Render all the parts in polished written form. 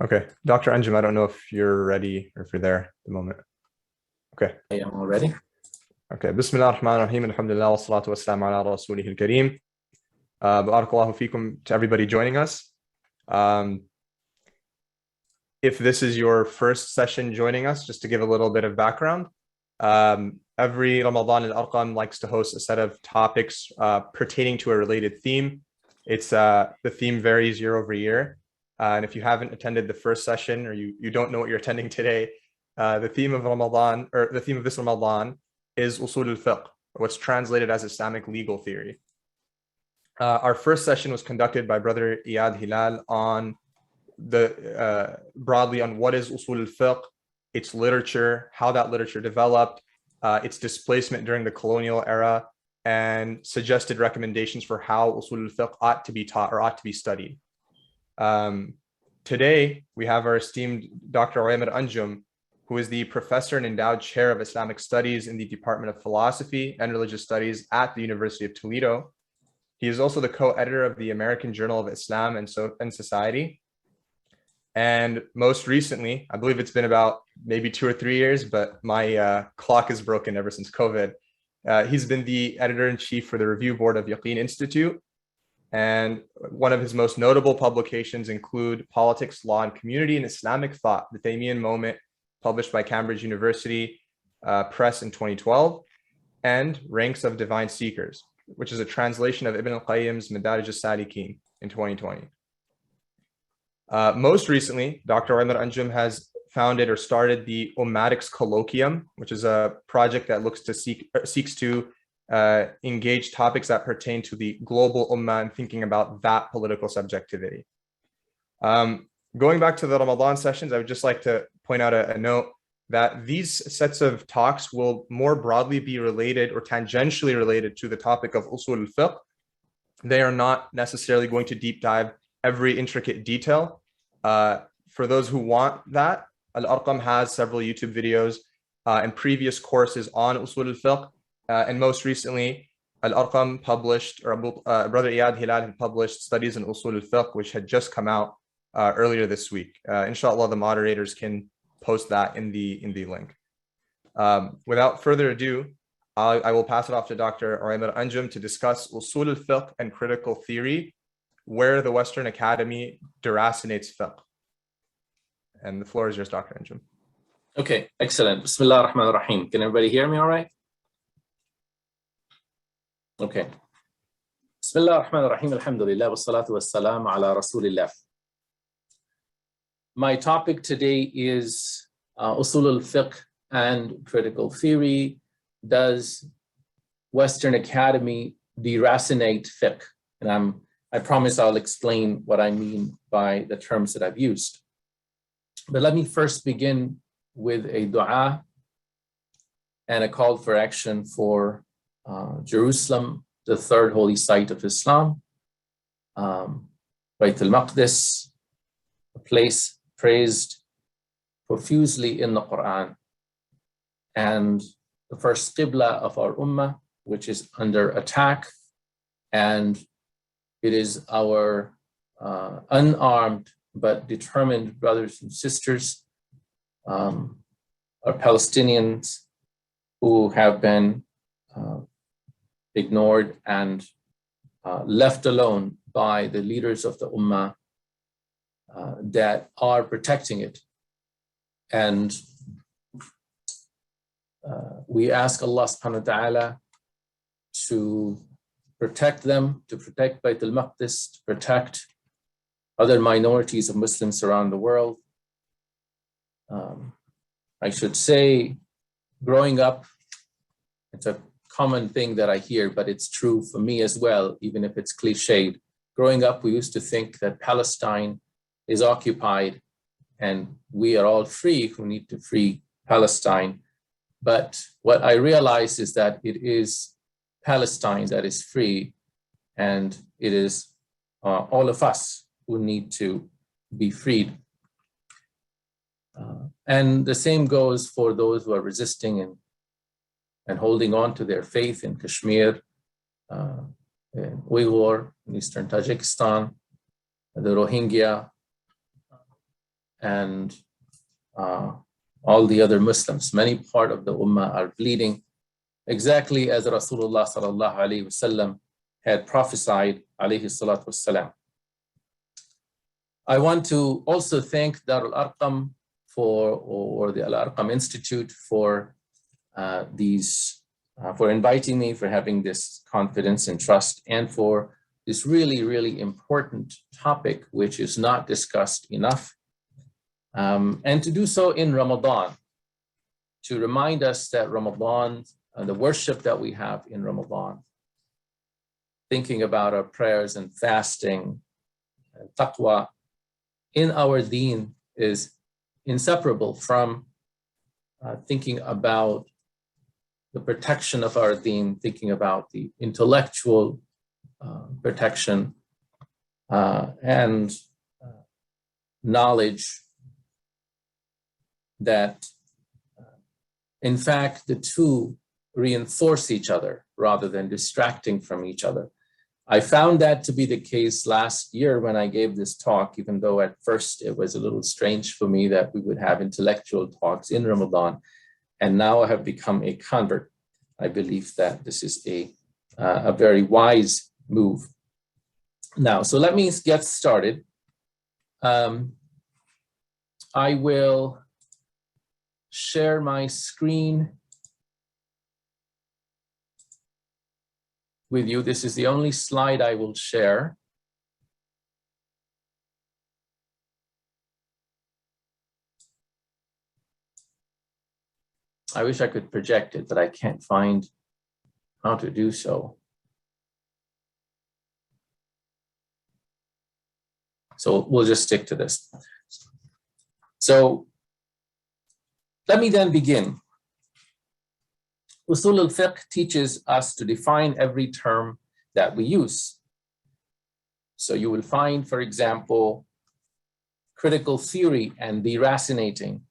Okay, Dr. Anjum, I don't know if you're ready or if you're there at the moment. Okay. I am all ready. Okay, Bismillah ar-Rahman ar-Rahim, Alhamdulillah, wa salatu wa salam ala rasulih al-Kareem. Barakallahu feekum to everybody joining us. If this is your first session joining us, just to give a little bit of background, every Ramadan Al-Arqam likes to host a set of topics pertaining to a related theme. The theme varies year over year. And if you haven't attended the first session or you don't know what you're attending today, the theme of Ramadan, or the theme of this Ramadan, is Usul al-Fiqh, what's translated as Islamic legal theory. Our first session was conducted by Brother Iyad Hilal on broadly on what is Usul al-Fiqh, its literature, how that literature developed, its displacement during the colonial era, and suggested recommendations for how Usul al-Fiqh ought to be taught or ought to be studied. Today, we have our esteemed Dr. Ovamir Anjum, who is the professor and endowed chair of Islamic studies in the Department of Philosophy and Religious Studies at the University of Toledo. He is also the co-editor of the American Journal of Islam and Society. And most recently, I believe it's been about maybe 2 or 3 years, but my clock is broken ever since COVID. He's been the editor-in-chief for the review board of Al-Arqam Institute. And one of his most notable publications include Politics, Law, and Community in Islamic Thought, the Taymiyyah Moment, published by Cambridge University Press in 2012, and Ranks of Divine Seekers, which is a translation of Ibn al-Qayyim's Madarij al-Salikin in 2020. Most recently, Dr. Ovamir Anjum has founded or started the Ummatics Colloquium, which is a project that seeks to engage topics that pertain to the global ummah and thinking about that political subjectivity. Going back to the Ramadan sessions, I would just like to point out a note that these sets of talks will more broadly be related or tangentially related to the topic of Usul al-Fiqh. They are not necessarily going to deep dive every intricate detail. For those who want that, Al-Arqam has several YouTube videos and previous courses on Usul al-Fiqh. And most recently, Al-Arqam published, or Brother Iyad Hilal had published Studies in Usul al-Fiqh, which had just come out earlier this week. InshaAllah, the moderators can post that in the link. Without further ado, I will pass it off to Dr. Ovamir Anjum to discuss Usul al-Fiqh and critical theory, where the Western Academy deracinates fiqh. And the floor is yours, Dr. Anjum. Okay, excellent. Bismillah ar-Rahman ar-Rahim. Can everybody hear me all right? Okay. Bismillah ar-Rahman ar-Rahim. Alhamdulillah. Wa salatu wa salam ala Rasulillah. My topic today is Usul al-Fiqh and critical theory. Does Western Academy deracinate fiqh? And I promise I'll explain what I mean by the terms that I've used. But let me first begin with a dua and a call for action for Jerusalem, the third holy site of Islam, Bayt al-Maqdis, a place praised profusely in the Quran, and the first qibla of our ummah, which is under attack, and it is our unarmed but determined brothers and sisters, our Palestinians who have been ignored and left alone by the leaders of the ummah that are protecting it. And we ask Allah subhanahu wa ta'ala to protect them, to protect Bayt al-Maqdis, to protect other minorities of Muslims around the world. I should say, growing up, it's a common thing that I hear, but it's true for me as well, even if it's cliched. Growing up, we used to think that Palestine is occupied and we are all free who need to free Palestine. But what I realized is that it is Palestine that is free, and it is all of us who need to be freed. And the same goes for those who are resisting and holding on to their faith in Kashmir, in Uyghur, in Eastern Tajikistan, the Rohingya, and all the other Muslims. Many part of the Ummah are bleeding, exactly as Rasulullah sallallahu alaihi wasallam had prophesied, alayhi salatu wassalam. I want to also thank Dar al-Arqam or the Al-Arqam Institute for for inviting me, for having this confidence and trust, and for this really, really important topic, which is not discussed enough. And to do so in Ramadan, to remind us that Ramadan, the worship that we have in Ramadan, thinking about our prayers and fasting, and taqwa in our deen is inseparable from thinking about the protection of our deen, thinking about the intellectual protection and knowledge that, in fact, the two reinforce each other rather than distracting from each other. I found that to be the case last year when I gave this talk, even though at first it was a little strange for me that we would have intellectual talks in Ramadan. And now I have become a convert. I believe that this is a very wise move. Now, so let me get started. I will share my screen with you. This is the only slide I will share. I wish I could project it, but I can't find how to do so. So we'll just stick to this. So let me then begin. Usul al-Fiqh teaches us to define every term that we use. So you will find, for example, critical theory and deracinating,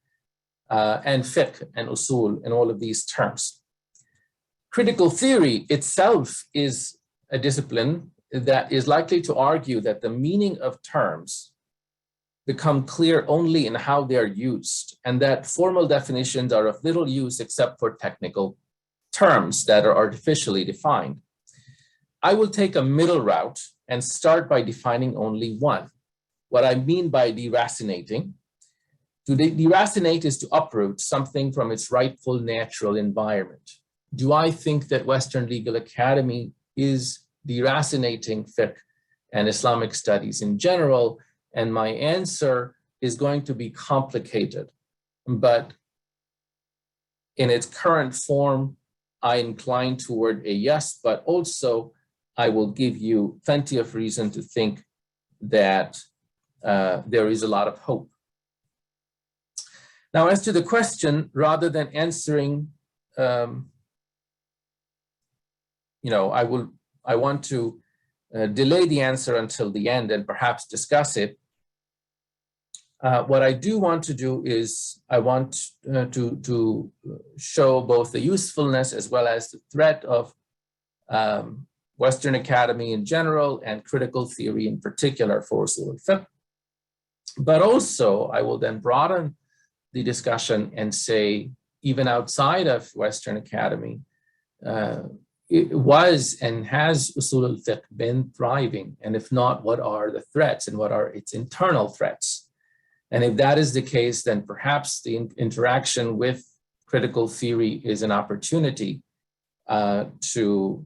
and fiqh and usul and all of these terms. Critical theory itself is a discipline that is likely to argue that the meaning of terms become clear only in how they are used, and that formal definitions are of little use except for technical terms that are artificially defined. I will take a middle route and start by defining only one. What I mean by deracinating. To deracinate is to uproot something from its rightful natural environment. Do I think that Western Legal Academy is deracinating fiqh and Islamic studies in general? And my answer is going to be complicated, but in its current form, I incline toward a yes, but also I will give you plenty of reason to think that there is a lot of hope. Now, as to the question, rather than answering, I want to delay the answer until the end and perhaps discuss it. What I do want to do is I want to show both the usefulness as well as the threat of Western Academy in general and critical theory in particular for Usul al-Fiqh. But also I will then broaden the discussion and say, even outside of Western Academy, it was and has Usul al-Fiqh been thriving? And if not, what are the threats and what are its internal threats? And if that is the case, then perhaps the interaction with critical theory is an opportunity to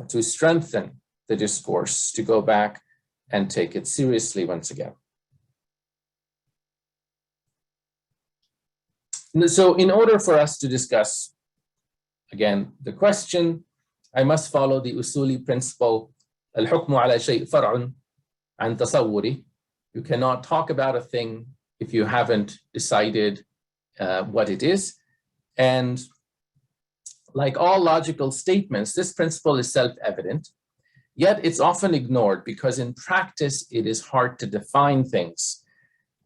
strengthen the discourse, to go back and take it seriously once again. So in order for us to discuss, again, the question, I must follow the Usuli principle, al-hukmu ala shay' far'un an tasawwuri. You cannot talk about a thing if you haven't decided what it is. And like all logical statements, this principle is self-evident, yet it's often ignored because in practice, it is hard to define things.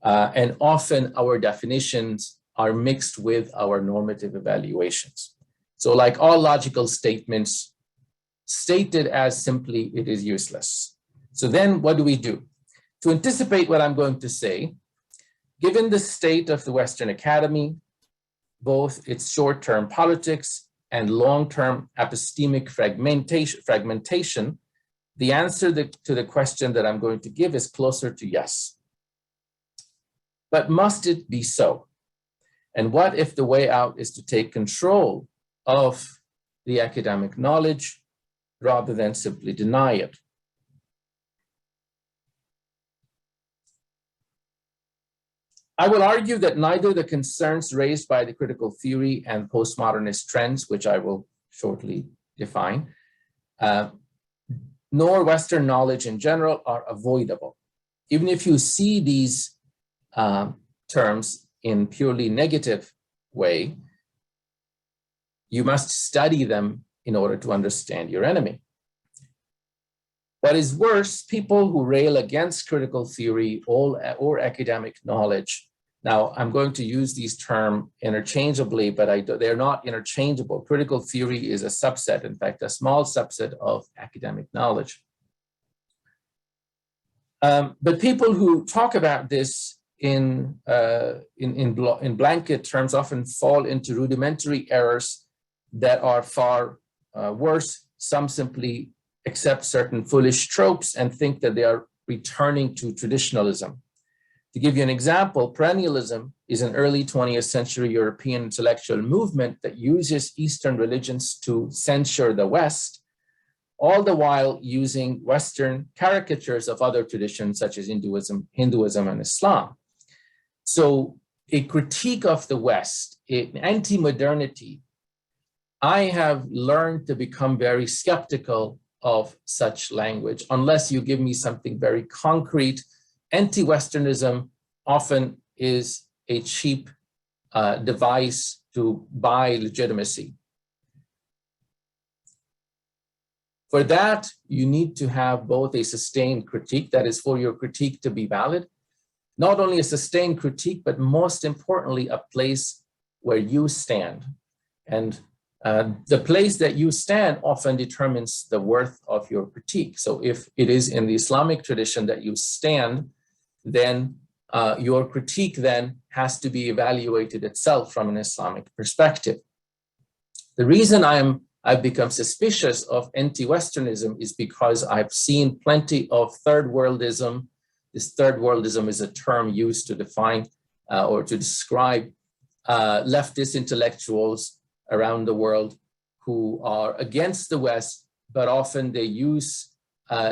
And often our definitions are mixed with our normative evaluations. So like all logical statements, stated as simply, it is useless. So then what do we do? To anticipate what I'm going to say, Given the state of the Western academy, both its short-term politics and long-term epistemic fragmentation, the answer to the question that I'm going to give is closer to yes. But must it be so? And what if the way out is to take control of the academic knowledge rather than simply deny it? I will argue that neither the concerns raised by the critical theory and postmodernist trends, which I will shortly define, nor Western knowledge in general are avoidable. Even if you see these terms in purely negative way, you must study them in order to understand your enemy. What is worse, people who rail against critical theory or academic knowledge. Now, I'm going to use these terms interchangeably, but they're not interchangeable. Critical theory is a subset, in fact, a small subset of academic knowledge. But people who talk about this in blanket terms often fall into rudimentary errors that are far worse. Some simply accept certain foolish tropes and think that they are returning to traditionalism. To give you an example, perennialism is an early 20th century European intellectual movement that uses Eastern religions to censure the West, all the while using Western caricatures of other traditions such as Hinduism and Islam. So a critique of the West, an anti-modernity, I have learned to become very skeptical of such language unless you give me something very concrete. Anti-Westernism often is a cheap device to buy legitimacy. For that, you need to have both a sustained critique, that is for your critique to be valid, not only a sustained critique, but most importantly, a place where you stand. And the place that you stand often determines the worth of your critique. So if it is in the Islamic tradition that you stand, then your critique then has to be evaluated itself from an Islamic perspective. The reason I've become suspicious of anti-Westernism is because I've seen plenty of third worldism. This third worldism is a term used to define or to describe leftist intellectuals around the world who are against the West, but often they use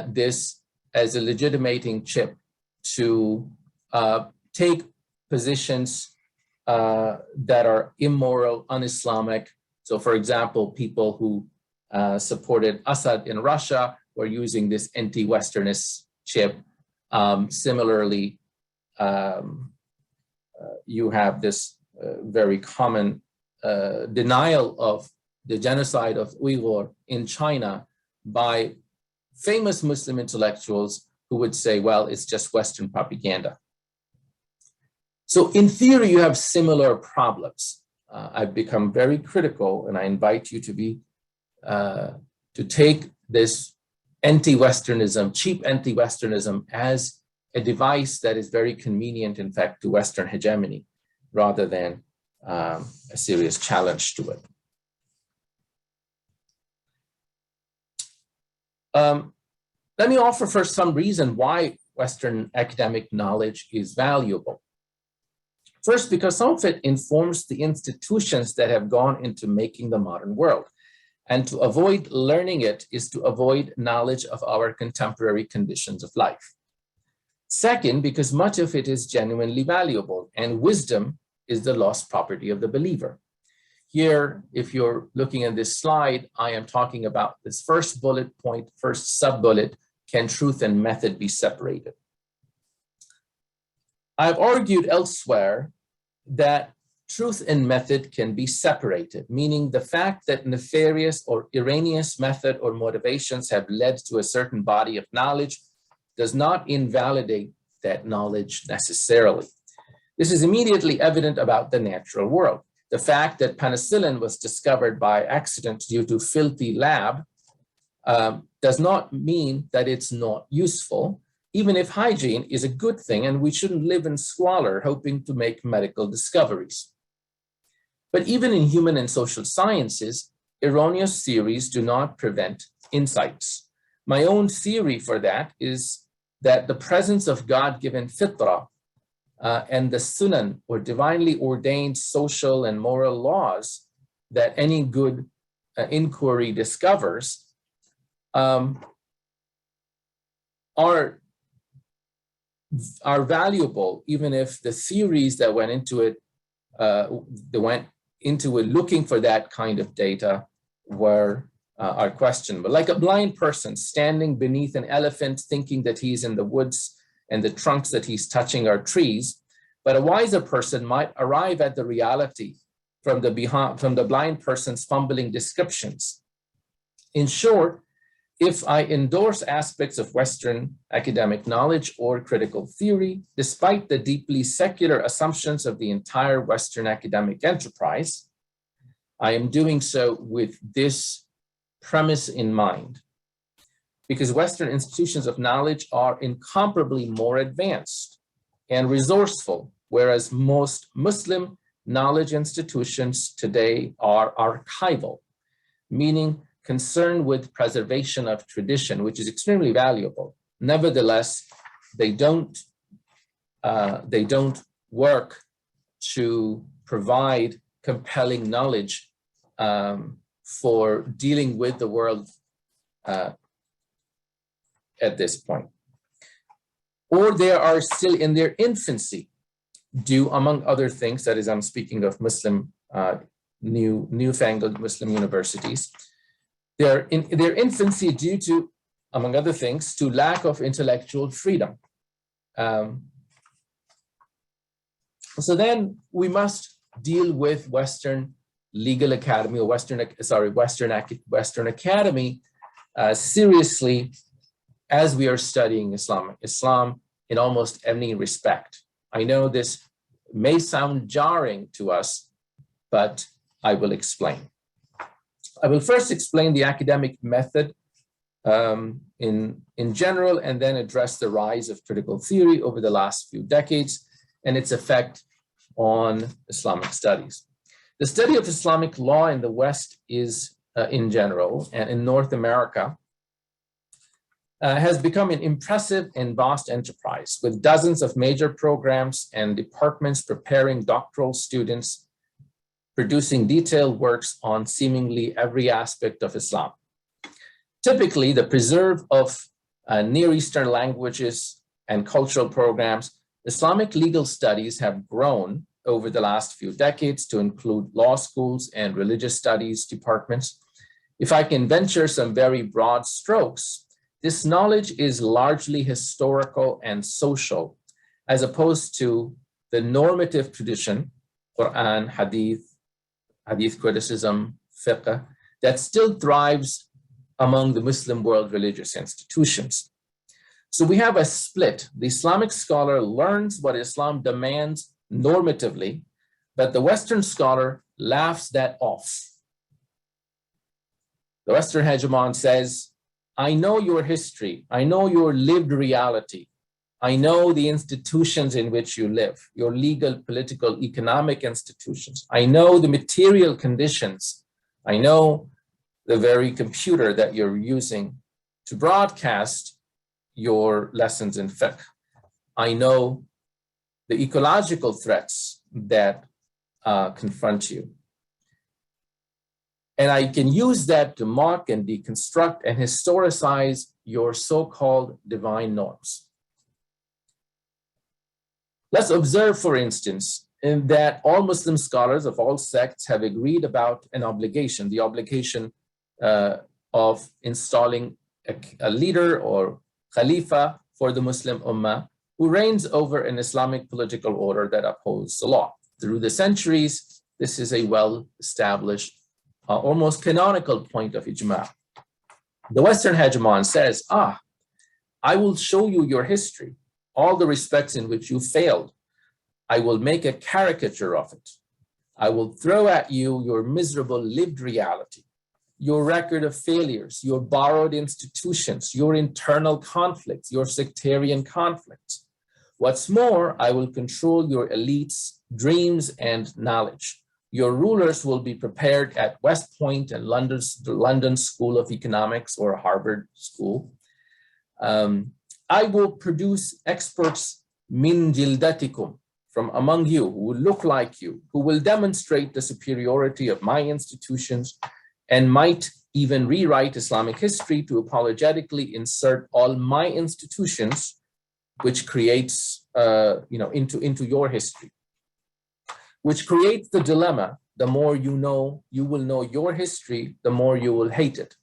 this as a legitimating chip to take positions that are immoral, un-Islamic. So for example, people who supported Assad in Russia were using this anti-Westernist chip. Similarly, you have this very common denial of the genocide of Uyghur in China by famous Muslim intellectuals who would say, well, it's just Western propaganda. So in theory, you have similar problems. I've become very critical, and I invite you to take this anti-Westernism, cheap anti-Westernism, as a device that is very convenient, in fact, to Western hegemony, rather than a serious challenge to it. Let me offer first some reason why Western academic knowledge is valuable. First, because some of it informs the institutions that have gone into making the modern world. And to avoid learning it is to avoid knowledge of our contemporary conditions of life. Second, because much of it is genuinely valuable, and wisdom is the lost property of the believer. Here, if you're looking at this slide, I am talking about this first bullet point, first sub-bullet, can truth and method be separated? I've argued elsewhere that truth and method can be separated, meaning the fact that nefarious or erroneous method or motivations have led to a certain body of knowledge does not invalidate that knowledge necessarily. This is immediately evident about the natural world. The fact that penicillin was discovered by accident due to filthy lab does not mean that it's not useful. even if hygiene is a good thing and we shouldn't live in squalor hoping to make medical discoveries. But even in human and social sciences, erroneous theories do not prevent insights. My own theory for that is that the presence of God-given fitrah and the sunan, or divinely ordained social and moral laws that any good inquiry discovers, are valuable, even if the theories that went into it, looking for that kind of data are questionable. Like a blind person standing beneath an elephant thinking that he's in the woods and the trunks that he's touching are trees, but a wiser person might arrive at the reality from the blind person's fumbling descriptions. In short, if I endorse aspects of Western academic knowledge or critical theory, despite the deeply secular assumptions of the entire Western academic enterprise, I am doing so with this premise in mind, because Western institutions of knowledge are incomparably more advanced and resourceful, whereas most Muslim knowledge institutions today are archival, meaning concerned with preservation of tradition, which is extremely valuable. Nevertheless, they don't work to provide compelling knowledge for dealing with the world at this point. Or they are still in their infancy, due, among other things, that is, I'm speaking of Muslim, newfangled Muslim universities. They're in their infancy due to, among other things, to lack of intellectual freedom. So then we must deal with Western Legal Academy, or Western Academy seriously as we are studying Islam in almost any respect. I know this may sound jarring to us, but I will explain. I will first explain the academic method in general, and then address the rise of critical theory over the last few decades and its effect on Islamic studies. The study of Islamic law in the West is, in general, and in North America, has become an impressive and vast enterprise, with dozens of major programs and departments preparing doctoral students, producing detailed works on seemingly every aspect of Islam. Typically, the preserve of Near Eastern languages and cultural programs, Islamic legal studies have grown over the last few decades to include law schools and religious studies departments. If I can venture some very broad strokes, this knowledge is largely historical and social, as opposed to the normative tradition, Quran, Hadith criticism, Fiqh, that still thrives among the Muslim world religious institutions. So we have a split. The Islamic scholar learns what Islam demands normatively, but the Western scholar laughs that off. The Western hegemon says, I know your history, I know your lived reality, I know the institutions in which you live, your legal, political, economic institutions. I know the material conditions. I know the very computer that you're using to broadcast your lessons in fiqh. I know the ecological threats that confront you. And I can use that to mock and deconstruct and historicize your so-called divine norms. Let's observe, for instance, in that all Muslim scholars of all sects have agreed about an obligation, the obligation of installing a leader or khalifa for the Muslim ummah who reigns over an Islamic political order that upholds the law. Through the centuries, this is a well-established, almost canonical point of ijma. The Western hegemon says, I will show you your history, all the respects in which you failed. I will make a caricature of it. I will throw at you your miserable lived reality. your record of failures, your borrowed institutions, your internal conflicts, your sectarian conflicts. What's more, I will control your elites' dreams and knowledge. Your rulers will be prepared at West Point and the London School of Economics or Harvard School. I will produce experts min jildatikum, from among you, who will look like you, who will demonstrate the superiority of my institutions and might even rewrite Islamic history to apologetically insert all my institutions, which creates, into your history, which creates the dilemma: the more you know, you will know your history, the more you will hate it.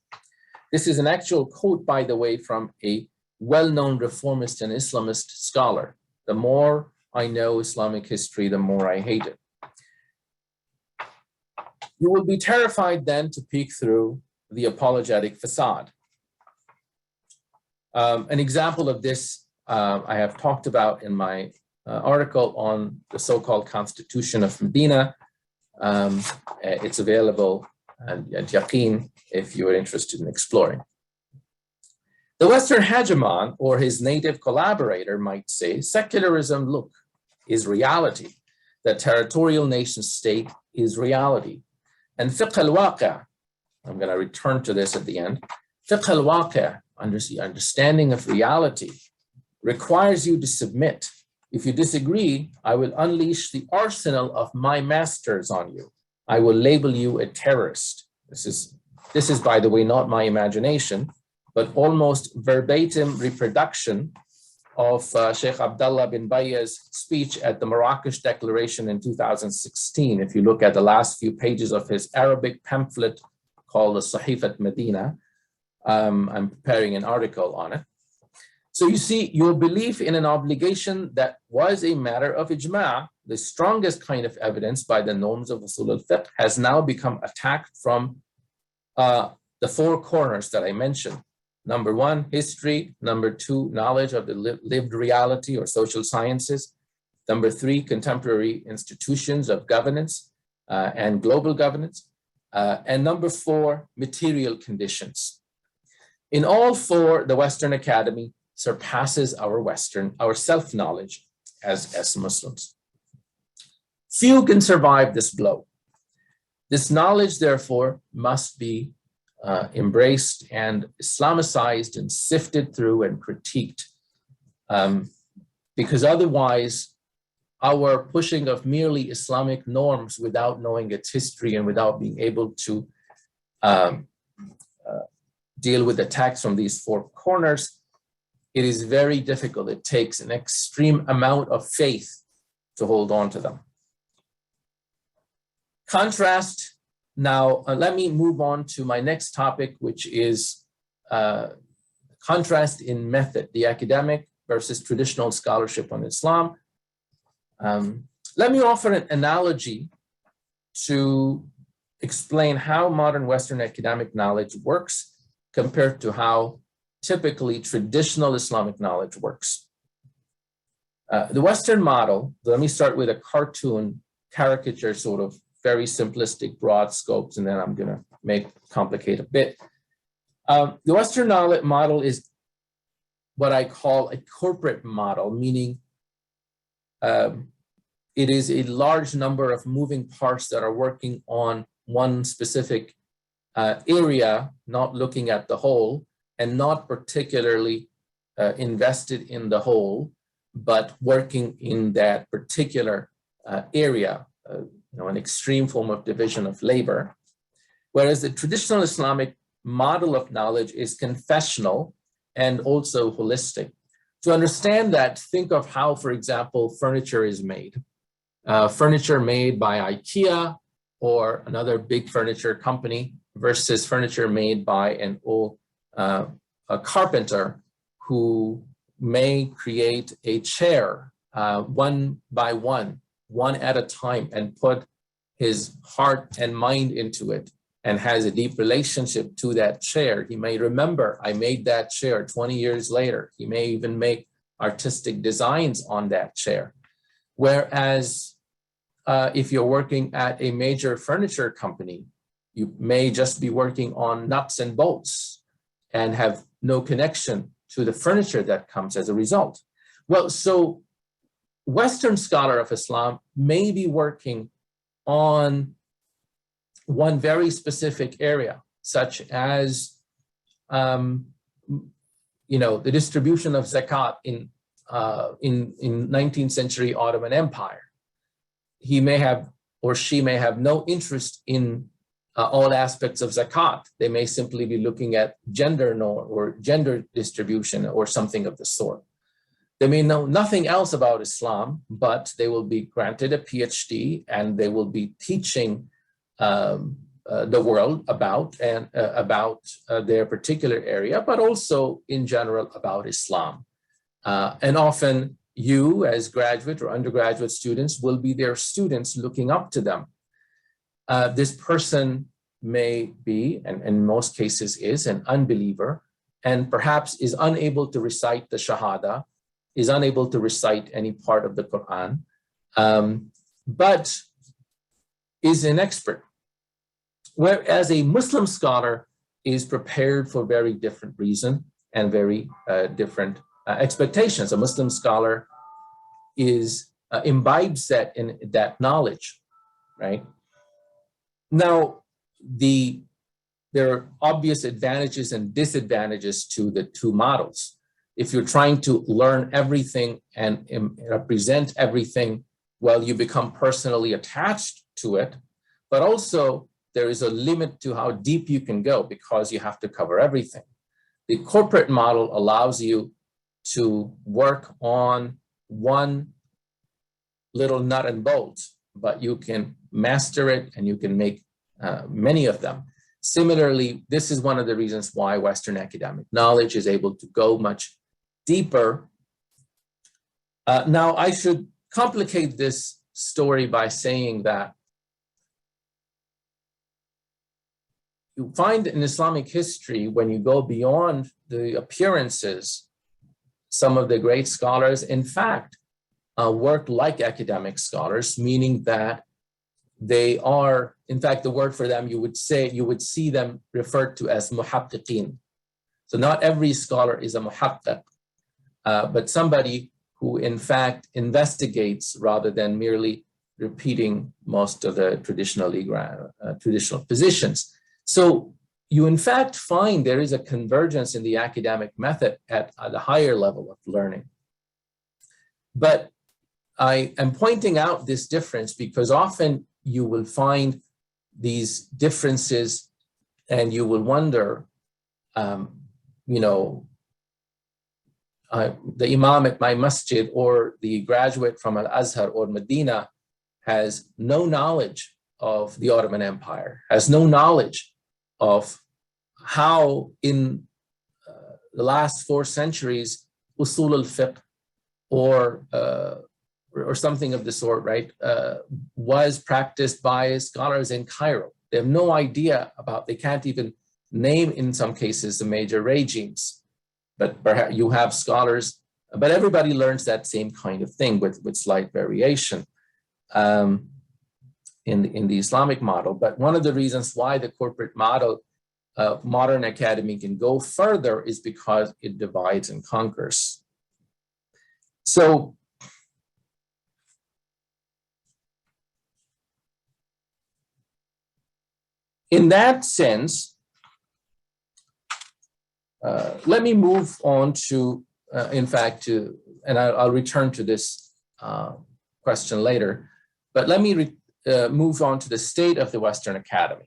This is an actual quote, by the way, from a well-known reformist and Islamist scholar. The more I know Islamic history, the more I hate it. You will be terrified then to peek through the apologetic facade. An example of this I have talked about in my article on the so-called Constitution of Medina. It's available at Yaqeen if you are interested in exploring. The Western hegemon or his native collaborator might say, secularism, look, is reality. The territorial nation state is reality. And fiqh al-waqi', I'm going to return to this at the end, fiqh al-waqi', understanding of reality, requires you to submit. If you disagree, I will unleash the arsenal of my masters on you. I will label you a terrorist. This is, by the way, not my imagination, but almost verbatim reproduction of Sheikh Abdullah bin Bayyah's speech at the Marrakesh Declaration in 2016. If you look at the last few pages of his Arabic pamphlet called the Sahifat Medina, I'm preparing an article on it. So you see, your belief in an obligation that was a matter of ijma', the strongest kind of evidence by the norms of Usul al-Fiqh, has now become attacked from the four corners that I mentioned. Number one, history. Number two, knowledge of the lived reality or social sciences. Number three, contemporary institutions of governance and global governance. And number four, material conditions. In all four, the Western Academy surpasses our self-knowledge as Muslims. Few can survive this blow. This knowledge, therefore, must be embraced and Islamicized and sifted through and critiqued, because otherwise our pushing of merely Islamic norms without knowing its history and without being able to deal with attacks from these four corners, it is very difficult. It takes an extreme amount of faith to hold on to them. Contrast. Now, let me move on to my next topic, which is contrast in method, the academic versus traditional scholarship on Islam. Let me offer an analogy to explain how modern Western academic knowledge works compared to how typically traditional Islamic knowledge works. The Western model, let me start with a cartoon caricature, sort of very simplistic, broad scopes, and then I'm going to complicate a bit. The Western model is what I call a corporate model, meaning it is a large number of moving parts that are working on one specific area, not looking at the whole, and not particularly invested in the whole, but working in that particular area. An extreme form of division of labor, whereas the traditional Islamic model of knowledge is confessional and also holistic. To understand that, think of how, for example, furniture is made. Furniture made by IKEA or another big furniture company versus furniture made by a carpenter who may create a chair one by one at a time, and put his heart and mind into it and has a deep relationship to that chair. He may remember, I made that chair 20 years later. He may even make artistic designs on that chair. Whereas if you're working at a major furniture company, You may just be working on nuts and bolts and have no connection to the furniture that comes as a result. Well, so Western scholar of Islam may be working on one very specific area, such as, the distribution of zakat in 19th century Ottoman Empire. He may have, or she may have, no interest in all aspects of zakat. They may simply be looking at gender or gender distribution or something of the sort. They may know nothing else about Islam, but they will be granted a PhD and they will be teaching the world about their particular area, but also in general about Islam. And often you as graduate or undergraduate students will be their students looking up to them. This person may be, and in most cases is, an unbeliever, and perhaps is unable to recite the Shahada, is unable to recite any part of the Quran, but is an expert. Whereas a Muslim scholar is prepared for very different reason and very different expectations. A Muslim scholar is imbibes that knowledge, right? Now, there are obvious advantages and disadvantages to the two models. If you're trying to learn everything and represent everything, well, you become personally attached to it, but also there is a limit to how deep you can go because you have to cover everything. The corporate model allows you to work on one little nut and bolt, but you can master it and you can make many of them. Similarly, this is one of the reasons why Western academic knowledge is able to go much deeper. Now, I should complicate this story by saying that you find in Islamic history, when you go beyond the appearances, some of the great scholars, in fact, work like academic scholars, meaning that they are, in fact, the word for them, you would see them referred to as muhaqqiqin. So not every scholar is a muhaqqiq, but somebody who in fact investigates rather than merely repeating most of the traditional positions. So you in fact find there is a convergence in the academic method at a higher level of learning. But I am pointing out this difference because often you will find these differences and you will wonder, the imam at my masjid or the graduate from Al-Azhar or Medina has no knowledge of the Ottoman Empire, has no knowledge of how in the last 4 centuries, Usul al-Fiqh or something of the sort, right, was practiced by scholars in Cairo. They have no idea about, they can't even name in some cases the major regimes, but perhaps you have scholars, but everybody learns that same kind of thing with slight variation in the Islamic model. But one of the reasons why the corporate model of modern academy can go further is because it divides and conquers. So in that sense, let me move on to, and I'll return to this question later, but let me move on to the state of the Western academy.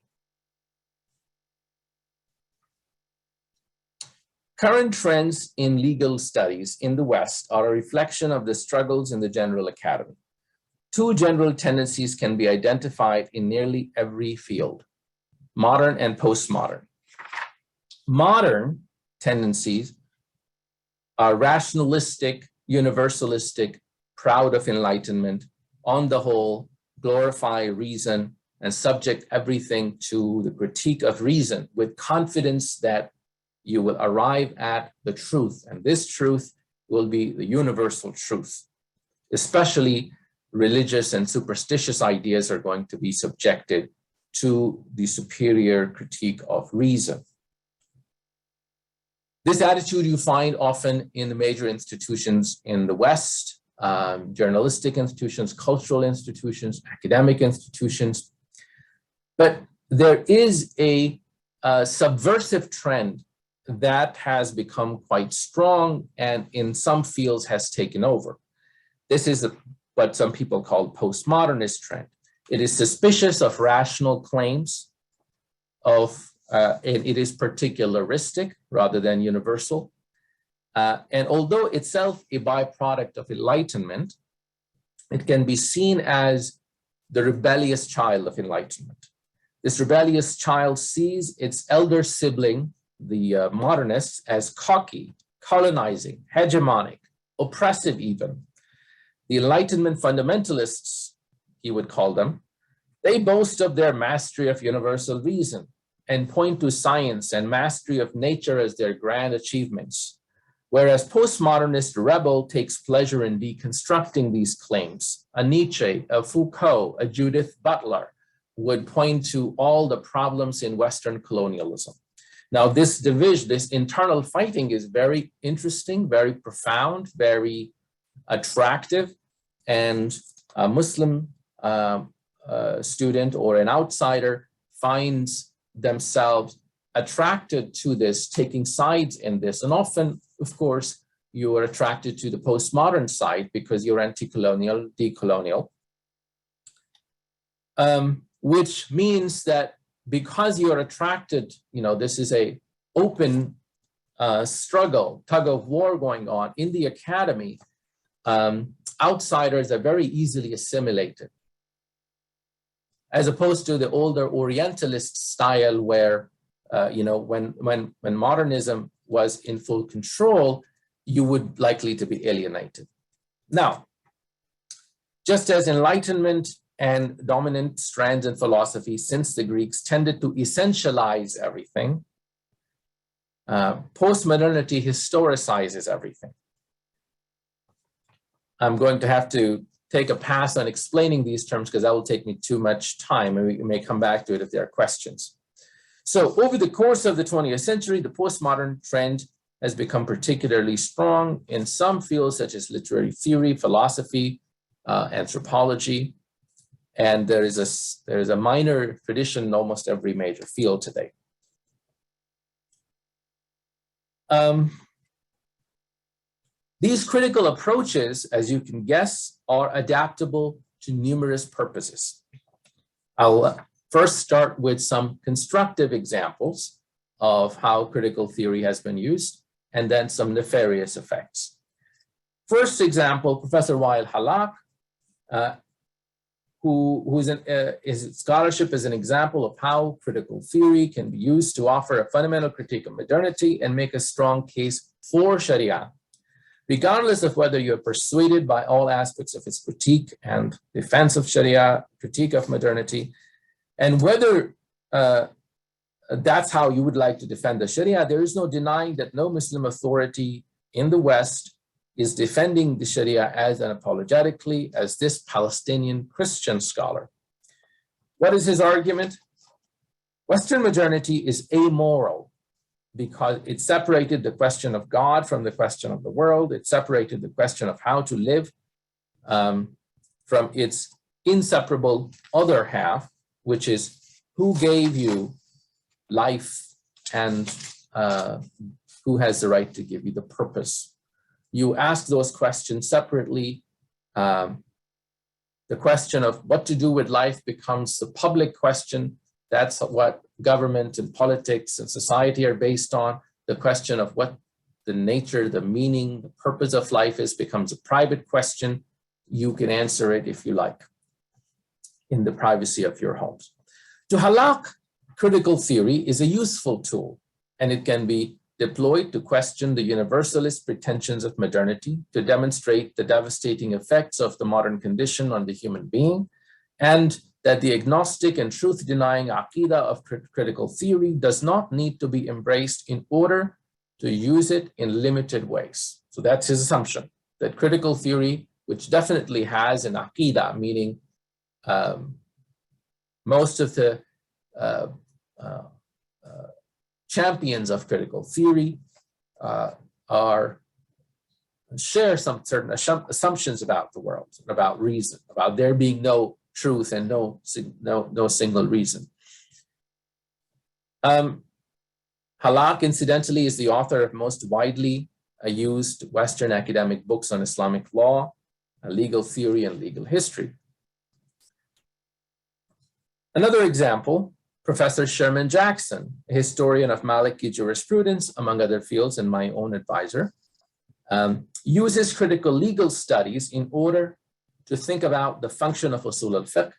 Current trends in legal studies in the West are a reflection of the struggles in the general academy. 2 general tendencies can be identified in nearly every field: modern and postmodern. Modern tendencies are rationalistic, universalistic, proud of enlightenment, on the whole, glorify reason, and subject everything to the critique of reason with confidence that you will arrive at the truth, and this truth will be the universal truth. Especially religious and superstitious ideas are going to be subjected to the superior critique of reason. This attitude you find often in the major institutions in the West, journalistic institutions, cultural institutions, academic institutions. But there is a subversive trend that has become quite strong and in some fields has taken over. This is what some people call postmodernist trend. It is suspicious of rational claims and it is particularistic rather than universal. And although itself a byproduct of enlightenment, it can be seen as the rebellious child of enlightenment. This rebellious child sees its elder sibling, the modernists, as cocky, colonizing, hegemonic, oppressive even. The Enlightenment fundamentalists, he would call them, they boast of their mastery of universal reason and point to science and mastery of nature as their grand achievements. Whereas postmodernist rebel takes pleasure in deconstructing these claims. A Nietzsche, a Foucault, a Judith Butler would point to all the problems in Western colonialism. Now, this division, this internal fighting is very interesting, very profound, very attractive, and a Muslim student or an outsider finds themselves attracted to this, taking sides in this. And often, of course, you are attracted to the postmodern side because you're anti-colonial, decolonial, which means that because you are attracted, this is a open struggle, tug of war going on in the academy. Outsiders are very easily assimilated, as opposed to the older Orientalist style where, when modernism was in full control, you would likely to be alienated. Now, just as Enlightenment and dominant strands in philosophy since the Greeks tended to essentialize everything, postmodernity historicizes everything. I'm going to have to take a pass on explaining these terms because that will take me too much time, and we may come back to it if there are questions. So over the course of the 20th century, the postmodern trend has become particularly strong in some fields such as literary theory, philosophy, anthropology, and there is a minor tradition in almost every major field today. These critical approaches, as you can guess, are adaptable to numerous purposes. I'll first start with some constructive examples of how critical theory has been used, and then some nefarious effects. First example, Professor Wael Halak, his scholarship is an example of how critical theory can be used to offer a fundamental critique of modernity and make a strong case for Sharia, regardless of whether you're persuaded by all aspects of its critique and defense of Sharia, critique of modernity, and whether that's how you would like to defend the Sharia. There is no denying that no Muslim authority in the West is defending the Sharia as unapologetically as this Palestinian Christian scholar. What is his argument? Western modernity is amoral because it separated the question of God from the question of the world. It separated the question of how to live from its inseparable other half, which is who gave you life and who has the right to give you the purpose. You ask those questions separately. The question of what to do with life becomes the public question. That's what government and politics and society are based on. The question of what the nature, the meaning, the purpose of life is becomes a private question. You can answer it if you like in the privacy of your homes. To Halak, critical theory is a useful tool, and it can be deployed to question the universalist pretensions of modernity, to demonstrate the devastating effects of the modern condition on the human being, and that the agnostic and truth-denying aqidah of critical theory does not need to be embraced in order to use it in limited ways. So that's his assumption, that critical theory, which definitely has an aqidah, meaning most of the uh, uh, champions of critical theory share some certain assumptions about the world, about reason, about there being no truth and no single reason. Halak, incidentally, is the author of most widely used Western academic books on Islamic law, legal theory, and legal history. Another example, Professor Sherman Jackson, a historian of Maliki jurisprudence, among other fields, and my own advisor, uses critical legal studies in order to think about the function of Usul al-Fiqh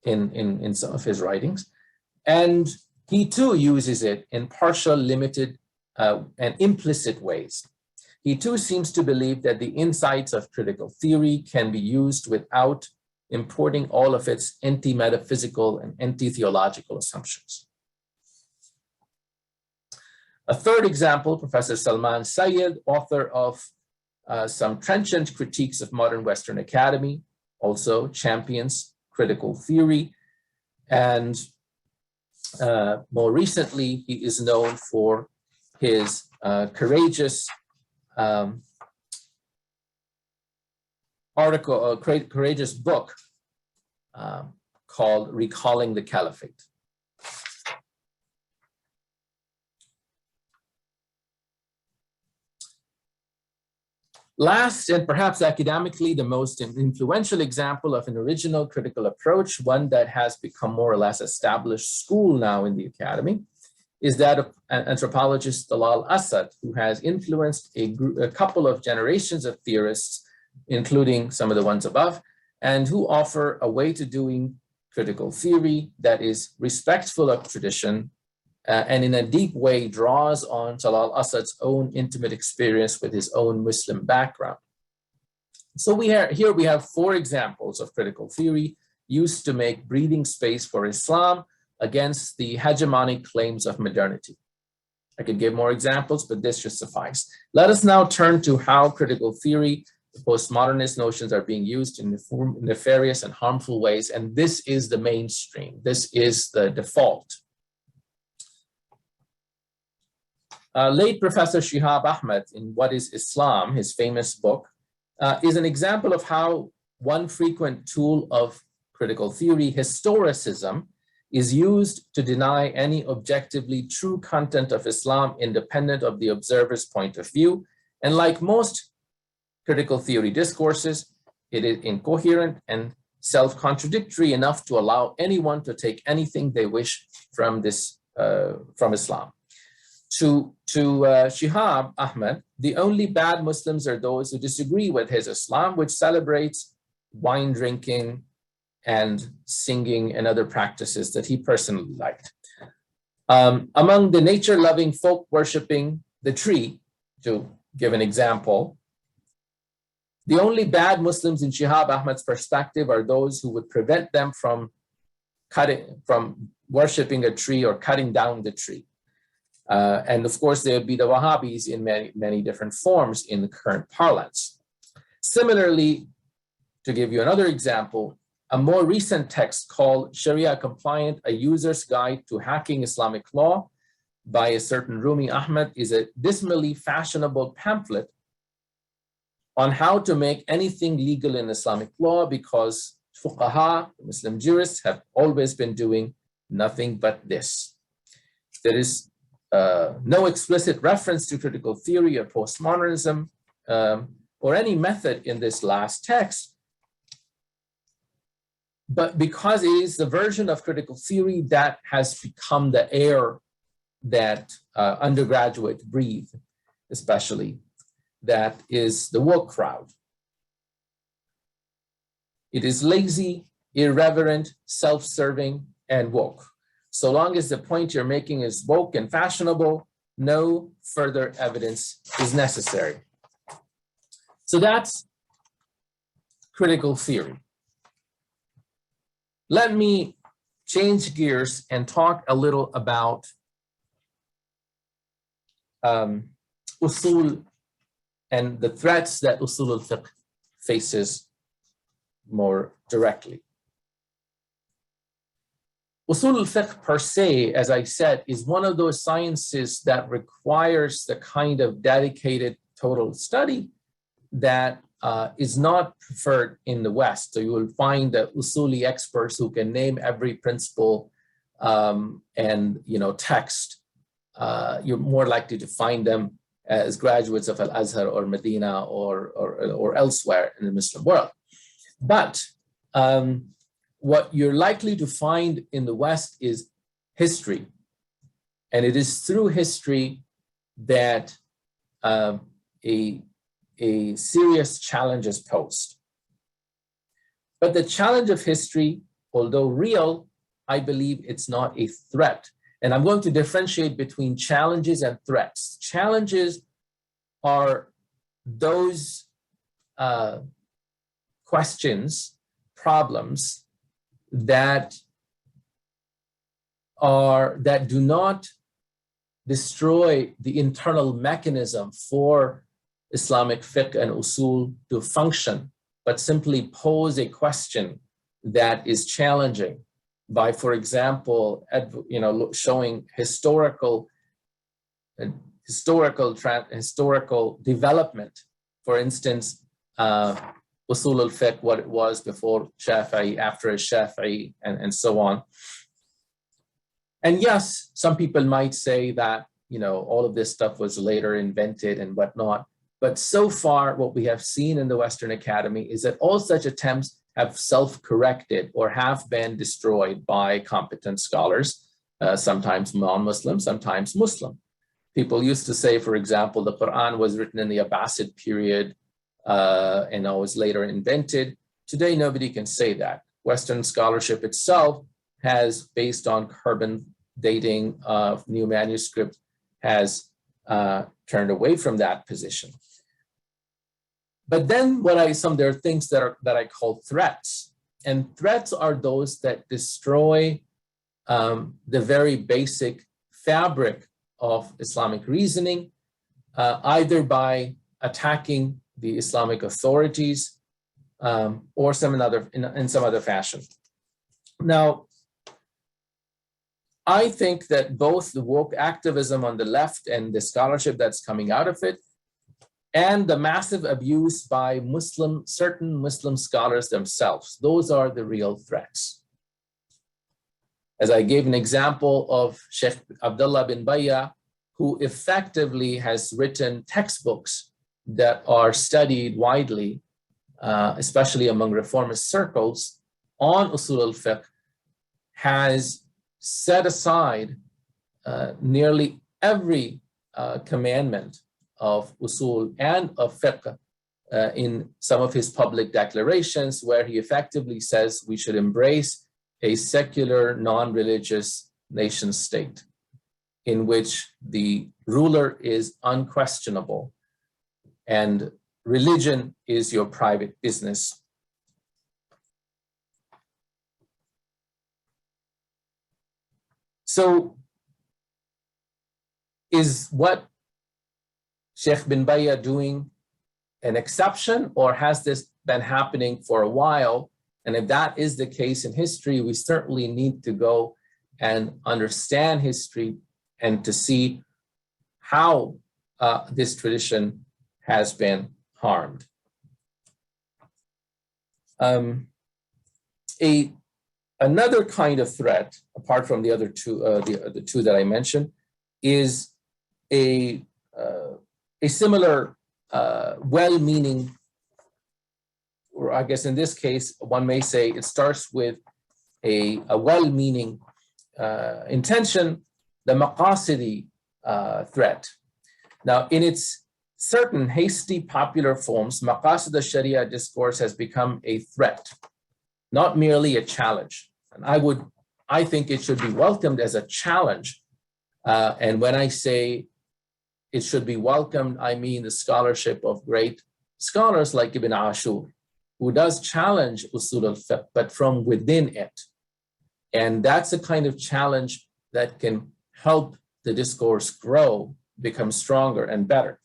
in some of his writings. And he too uses it in partial, limited, and implicit ways. He too seems to believe that the insights of critical theory can be used without importing all of its anti-metaphysical and anti-theological assumptions. A third example, Professor Salman Sayyid, author of some trenchant critiques of modern Western academy, also champions critical theory, and more recently, he is known for his courageous courageous book called Recalling the Caliphate. Last, and perhaps academically the most influential example of an original critical approach, one that has become more or less established school now in the academy, is that of anthropologist Dalal Asad, who has influenced a couple of generations of theorists, including some of the ones above, and who offer a way to doing critical theory that is respectful of tradition, and in a deep way draws on Dalal Asad's own intimate experience with his own Muslim background. So here we have 4 examples of critical theory used to make breathing space for Islam against the hegemonic claims of modernity. I could give more examples, but this should suffice. Let us now turn to how critical theory, the postmodernist notions, are being used in nefarious and harmful ways, and this is the mainstream. This is the default. Late Professor Shihab Ahmed, in What is Islam, his famous book, is an example of how one frequent tool of critical theory, historicism, is used to deny any objectively true content of Islam independent of the observer's point of view. And like most critical theory discourses, it is incoherent and self-contradictory enough to allow anyone to take anything they wish from Islam. To Shihab Ahmed, the only bad Muslims are those who disagree with his Islam, which celebrates wine drinking and singing and other practices that he personally liked. Among the nature-loving folk worshipping the tree, to give an example, the only bad Muslims in Shihab Ahmed's perspective are those who would prevent them from worshipping a tree or cutting down the tree. And of course, there would be the Wahhabis in many different forms in the current parlance. Similarly, to give you another example, a more recent text called Sharia Compliant, A User's Guide to Hacking Islamic Law by a certain Rumi Ahmed is a dismally fashionable pamphlet on how to make anything legal in Islamic law, because fuqaha, Muslim jurists, have always been doing nothing but this. There is no explicit reference to critical theory or postmodernism or any method in this last text, but because it is the version of critical theory that has become the air that undergraduates breathe, especially, that is the woke crowd. It is lazy, irreverent, self-serving, and woke. So long as the point you're making is woke and fashionable, no further evidence is necessary. So that's critical theory. Let me change gears and talk a little about Usul and the threats that Usul al-Fiqh faces more directly. Usul al-Fiqh per se, as I said, is one of those sciences that requires the kind of dedicated total study that is not preferred in the West. So you will find that Usuli experts who can name every principle and text, you're more likely to find them as graduates of Al-Azhar or Medina or elsewhere in the Muslim world. But what you're likely to find in the West is history. And it is through history that a serious challenge is posed. But the challenge of history, although real, I believe it's not a threat. And I'm going to differentiate between challenges and threats. Challenges are those questions, problems that do not destroy the internal mechanism for Islamic fiqh and usul to function, but simply pose a question that is challenging by, for example, showing historical development. For instance, Usul al-Fiqh, what it was before Shafi'i, after Shafi'i, and so on. And yes, some people might say that, all of this stuff was later invented and whatnot. But so far, what we have seen in the Western Academy is that all such attempts have self-corrected or have been destroyed by competent scholars, sometimes non-Muslim, sometimes Muslim. People used to say, for example, the Quran was written in the Abbasid period and was later invented. Today, nobody can say that. Western scholarship itself has, based on carbon dating of new manuscript, has turned away from that position. But then there are things that I call threats. And threats are those that destroy the very basic fabric of Islamic reasoning, either by attacking the Islamic authorities or in some other fashion. Now, I think that both the woke activism on the left and the scholarship that's coming out of it, and the massive abuse by certain Muslim scholars themselves, those are the real threats. As I gave an example of Sheikh Abdullah bin Bayya, who effectively has written textbooks that are studied widely, especially among reformist circles, on Usul al-Fiqh, has set aside nearly every commandment of usul and of fiqh in some of his public declarations, where he effectively says we should embrace a secular, non-religious nation state in which the ruler is unquestionable and religion is your private business. So is what Sheikh bin Bayya doing an exception, or has this been happening for a while? And if that is the case in history, we certainly need to go and understand history and to see how this tradition has been harmed. Another kind of threat, apart from the other two, the two that I mentioned, is a similar well-meaning, or I guess in this case, one may say it starts with a well-meaning intention, the maqasidi threat. Now, in its certain hasty popular forms, maqasid al-Sharia discourse has become a threat, not merely a challenge. And I think it should be welcomed as a challenge. And when I say it should be welcomed, I mean the scholarship of great scholars like Ibn Ashur, who does challenge Usul al-Fiqh, but from within it. And that's a kind of challenge that can help the discourse grow, become stronger and better.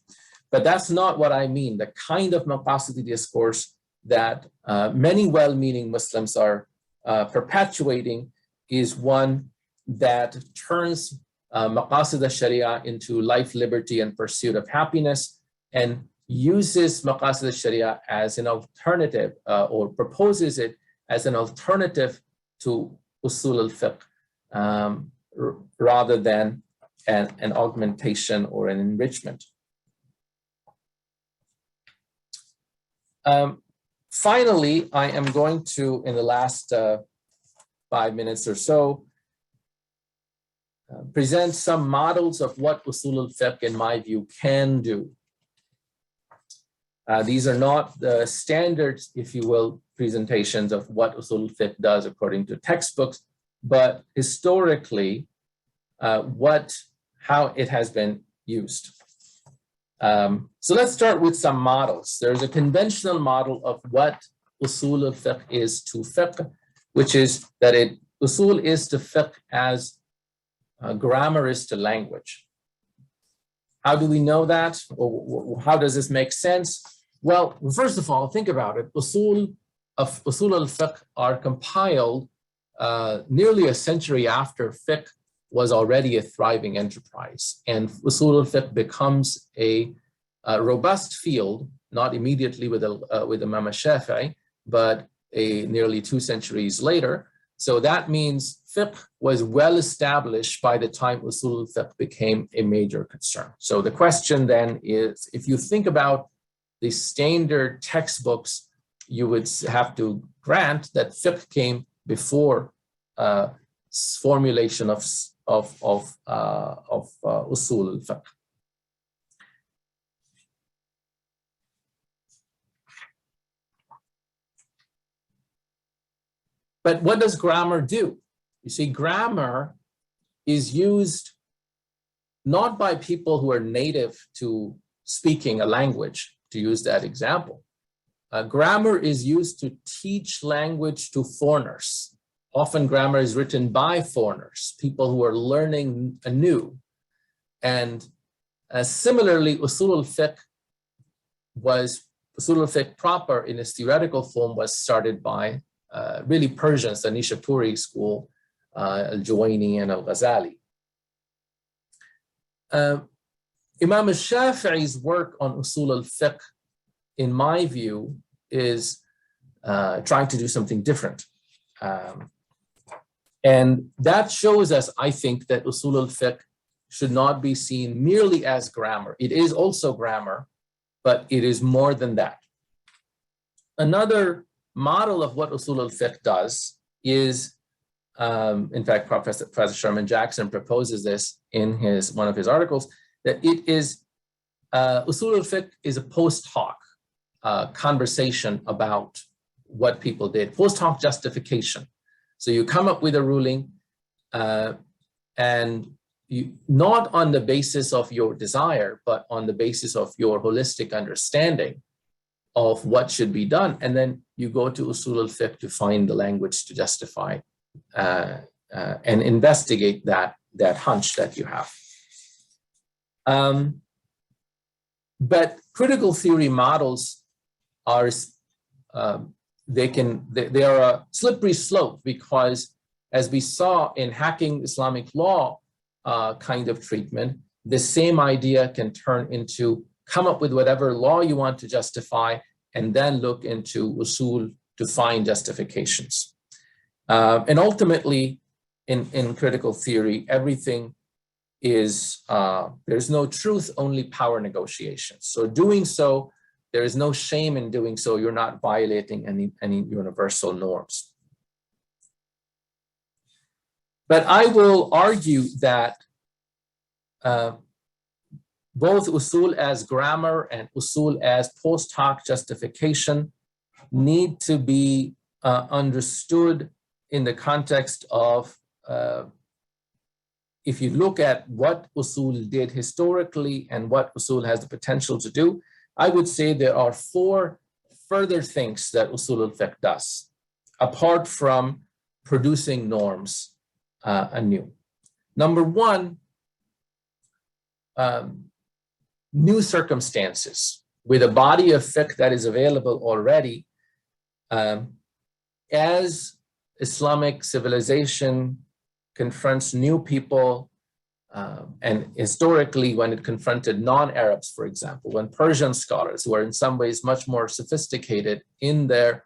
But that's not what I mean. The kind of maqasidi discourse that many well-meaning Muslims are perpetuating is one that turns maqasid al-sharia into life, liberty, and pursuit of happiness, and uses maqasid al-sharia as an alternative or proposes it as an alternative to usul al-fiqh rather than an augmentation or an enrichment. Finally, I am going to, in the last 5 minutes or so, present some models of what usul al-fiqh, in my view, can do. These are not the standard, if you will, presentations of what usul al-fiqh does according to textbooks, but historically, how it has been used. So let's start with some models. There's a conventional model of what usul al-fiqh is to fiqh, which is that usul is to fiqh as grammar is to language. How do we know that? Or how does this make sense? Well, first of all, think about it. Usul al-fiqh are compiled nearly a century after fiqh was already a thriving enterprise. And usul al-fiqh becomes a robust field, not immediately with Imam al-Shafi'i, but nearly 2 centuries later. So that means fiqh was well established by the time usul al-fiqh became a major concern. So the question then is, if you think about the standard textbooks, you would have to grant that fiqh came before formulation of usul al-fiqh. But what does grammar do? You see, grammar is used not by people who are native to speaking a language, to use that example. Grammar is used to teach language to foreigners. Often grammar is written by foreigners, people who are learning anew. And similarly, usul al-fiqh proper in its theoretical form was started by really Persians, the Nishapuri school, Al-Juwayni and Al-Ghazali. Imam al-Shafi'i's work on usul al-fiqh, in my view, is trying to do something different. And that shows us, I think, that usul al-fiqh should not be seen merely as grammar. It is also grammar, but it is more than that. Another model of what usul al-fiqh does is, in fact, Professor Sherman Jackson proposes this in one of his articles, that it is, usul al-fiqh is a post hoc conversation about what people did, post hoc justification. So you come up with a ruling and you, not on the basis of your desire, but on the basis of your holistic understanding of what should be done. And then you go to usul al-fiqh to find the language to justify and investigate that hunch that you have. But critical theory models are, they are a slippery slope, because as we saw in hacking Islamic law kind of treatment, the same idea can turn into come up with whatever law you want to justify and then look into usul to find justifications. And ultimately, in critical theory, everything is, there's no truth, only power negotiations. So doing so, there is no shame in doing so. You're not violating any universal norms. But I will argue that both usul as grammar and usul as post hoc justification need to be understood in the context of, if you look at what usul did historically and what usul has the potential to do, I would say there are 4 further things that usul al-fiqh does, apart from producing norms anew. Number 1, new circumstances with a body of fiqh that is available already. As Islamic civilization confronts new people, and historically when it confronted non-Arabs, for example, when Persian scholars, who are in some ways much more sophisticated in their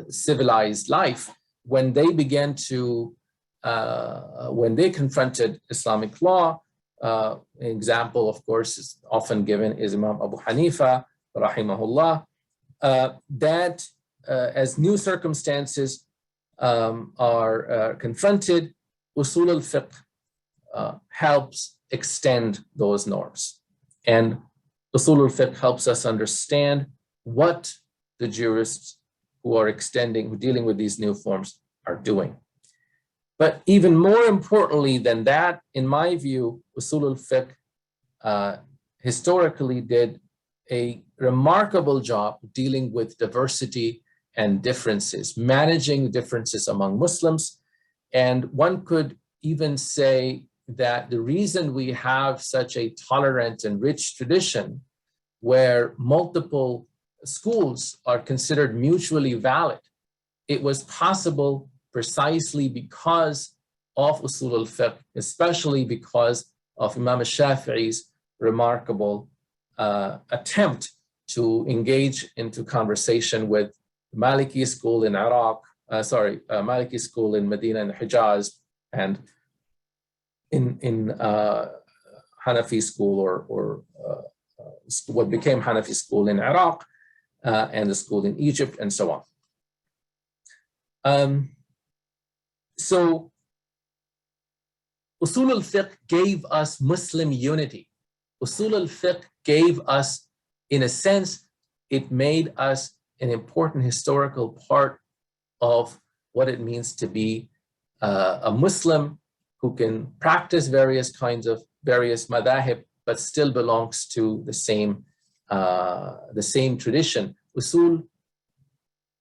civilized life, when they began to, when they confronted Islamic law, an example, of course, is often given is Imam Abu Hanifa, rahimahullah, that as new circumstances are confronted, Usul al-Fiqh helps extend those norms. And Usul al-Fiqh helps us understand what the jurists who are dealing with these new forms are doing. But even more importantly than that, in my view, Usul al-Fiqh historically did a remarkable job dealing with diversity and differences, managing differences among Muslims. And one could even say that the reason we have such a tolerant and rich tradition where multiple schools are considered mutually valid, it was possible precisely because of Usul al-Fiqh, especially because of Imam al-Shafi'i's remarkable attempt to engage into conversation with the Maliki school in Iraq, Maliki school in Medina and Hijaz, and in Hanafi school or what became Hanafi school in Iraq, and the school in Egypt, and so on. So Usul al-Fiqh gave us Muslim unity. Usul al-Fiqh gave us, in a sense, it made us an important historical part of what it means to be a Muslim who can practice various madhab, but still belongs to the same tradition. Usul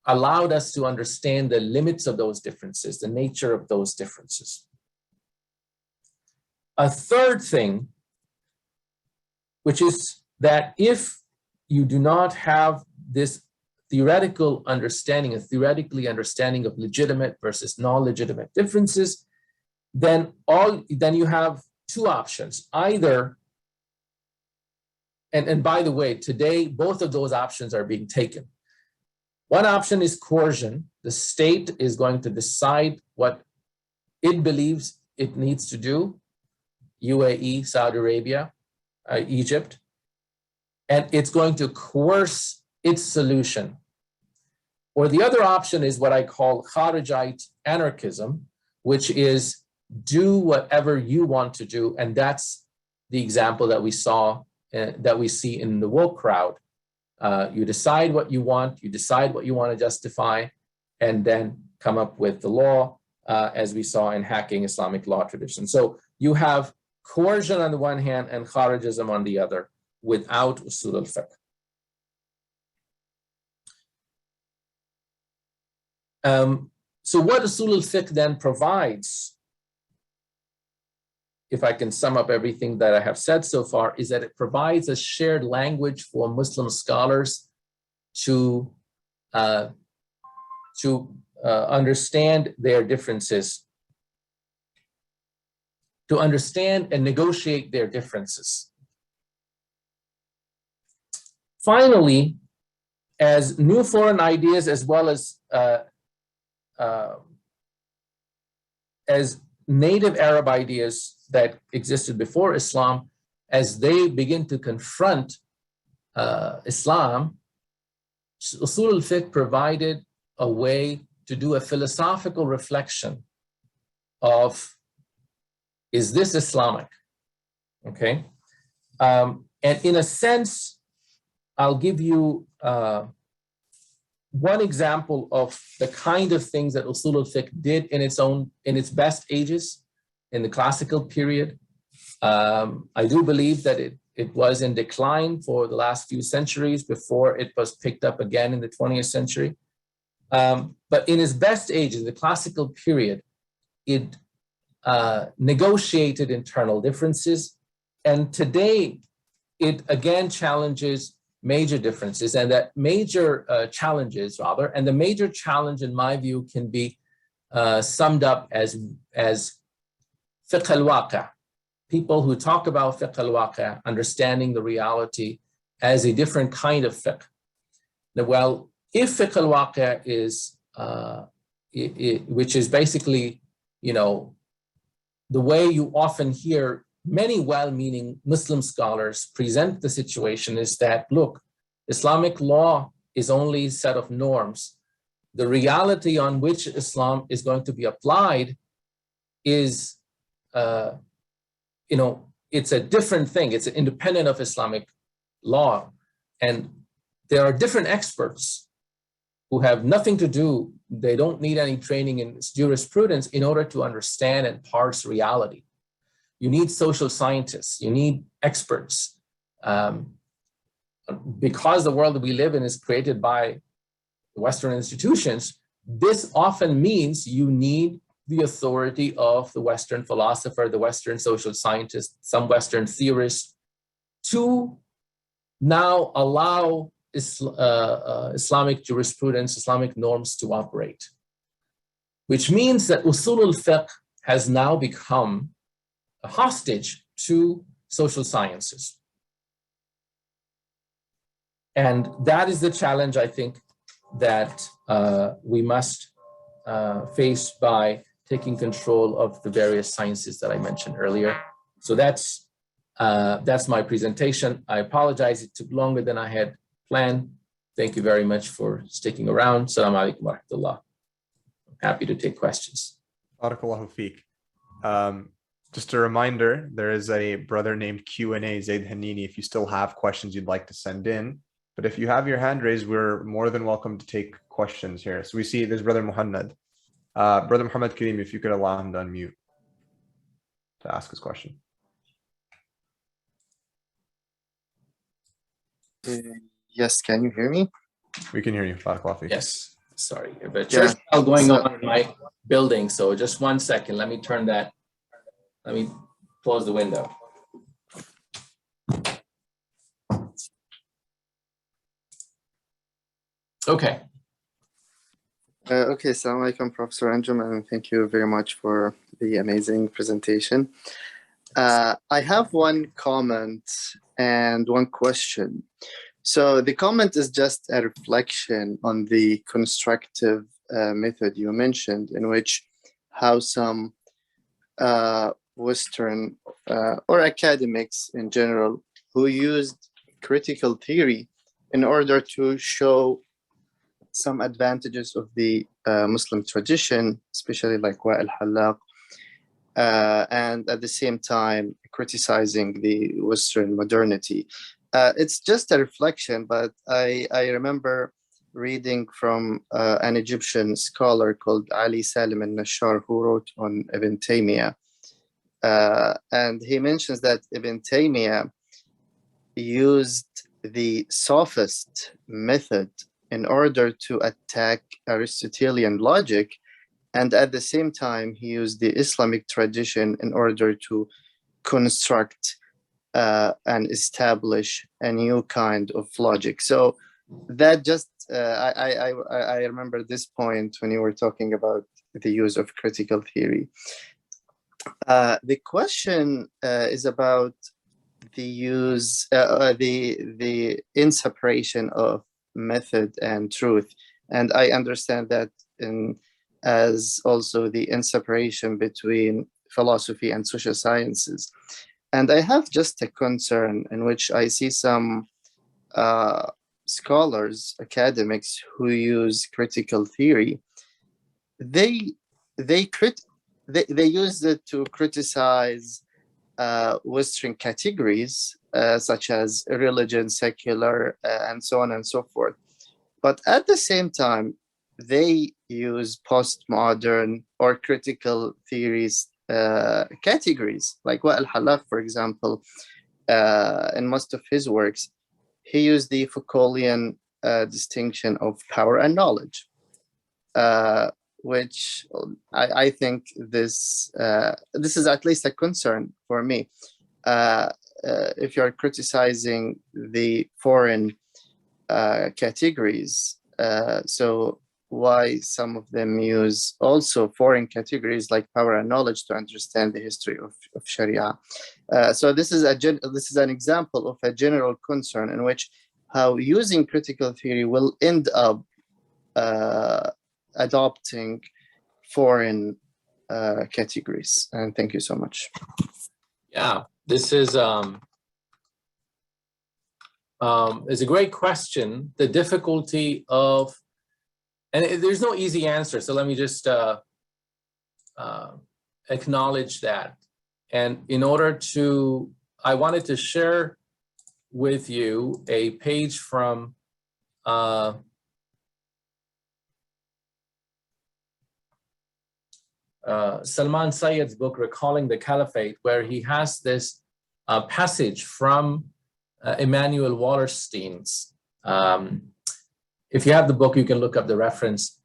allowed us to understand the limits of those differences, the nature of those differences. A third thing, which is that if you do not have this theoretical understanding, a theoretically understanding of legitimate versus non-legitimate differences, then you have two options. Either, and by the way, today, both of those options are being taken. One option is coercion. The state is going to decide what it believes it needs to do, UAE, Saudi Arabia, Egypt, and it's going to coerce its solution. Or the other option is what I call Kharijite anarchism, which is do whatever you want to do, and that's the example that we see in the woke crowd. You decide what you want, you decide what you want to justify, and then come up with the law, as we saw in hacking Islamic law tradition. So you have coercion on the one hand and Kharijism on the other, without Usul al-Fiqh. So what Usul al-Fiqh then provides, if I can sum up everything that I have said so far, is that it provides a shared language for Muslim scholars to understand their differences, to understand and negotiate their differences. Finally, as new foreign ideas as well as native Arab ideas that existed before Islam, as they begin to confront Islam, Usul al-Fiqh provided a way to do a philosophical reflection of, is this Islamic? Okay. And in a sense, I'll give you one example of the kind of things that Usul al-Fiqh did in its best ages, in the classical period. I do believe that it was in decline for the last few centuries before it was picked up again in the 20th century. But in its best ages, the classical period, it negotiated internal differences. And today, it again challenges major differences and that major challenges rather. And the major challenge in my view can be summed up as fiqh al-waqi'. People who talk about fiqh al-waqi', understanding the reality as a different kind of fiqh. Now, well, if fiqh al-waqi' is, which is basically, you know, the way you often hear many well-meaning Muslim scholars present the situation is that, look, Islamic law is only a set of norms. The reality on which Islam is going to be applied is, you know, it's a different thing. It's independent of Islamic law. And there are different experts who have nothing to do, they don't need any training in jurisprudence in order to understand and parse reality. You need social scientists, you need experts. Because the world that we live in is created by Western institutions, this often means you need the authority of the Western philosopher, the Western social scientist, some Western theorist to now allow Islamic jurisprudence, Islamic norms to operate. Which means that Usul al-Fiqh has now become a hostage to social sciences. And that is the challenge, I think, that we must face by taking control of the various sciences that I mentioned earlier. So that's my presentation. I apologize, it took longer than I had planned. Thank you very much for sticking around. Assalamu alaikum wa rahmatullah. I'm happy to take questions. Barakallahu feek. Just a reminder, there is a brother named Q&A, Zaid Hannini, if you still have questions you'd like to send in. But if you have your hand raised, we're more than welcome to take questions here. So we see there's Brother Mohammed. Brother Mohammed Kareem, if you could allow him to unmute to ask his question. Yes, can you hear me? We can hear you. Barakallahu feek. Yes, sorry. But church bell going on in my building, so just 1 second. Let me turn that. Let me close the window. Okay. Okay, Assalamu alaikum, Professor Anjum, and thank you very much for the amazing presentation. I have one comment and one question. So the comment is just a reflection on the constructive method you mentioned, in which how some Western or academics in general who used critical theory in order to show some advantages of the Muslim tradition, especially like Wa al-Halaq, and at the same time criticizing the Western modernity. It's just a reflection, but I remember reading from an Egyptian scholar called Ali Salim al-Nashar, who wrote on Ibn Taymiyyah. And he mentions that Ibn Taymiyyah used the sophist method in order to attack Aristotelian logic, and at the same time he used the Islamic tradition in order to construct and establish a new kind of logic. So that just I remember this point when you were talking about the use of critical theory. The question is about the use, the inseparation of method and truth, and I understand that as also the inseparation between philosophy and social sciences. And I have just a concern in which I see some scholars, academics who use critical theory. They use it to criticize Western categories such as religion, secular, and so on and so forth. But at the same time, they use postmodern or critical theories categories, like Wa al-Halaq, for example. In most of his works, he used the Foucauldian distinction of power and knowledge, which I think this is at least a concern for me. If you're criticizing the foreign categories. So why some of them use also foreign categories like power and knowledge to understand the history of Sharia. So this is an example of a general concern in which how using critical theory will end up adopting foreign categories. And thank you so much. Yeah, this is a great question. The difficulty of, and there's no easy answer, so let me just acknowledge that. And in order to, I wanted to share with you a page from Salman Sayyid's book, Recalling the Caliphate, where he has this passage from Emanuel Wallerstein's. If you have the book, you can look up the reference,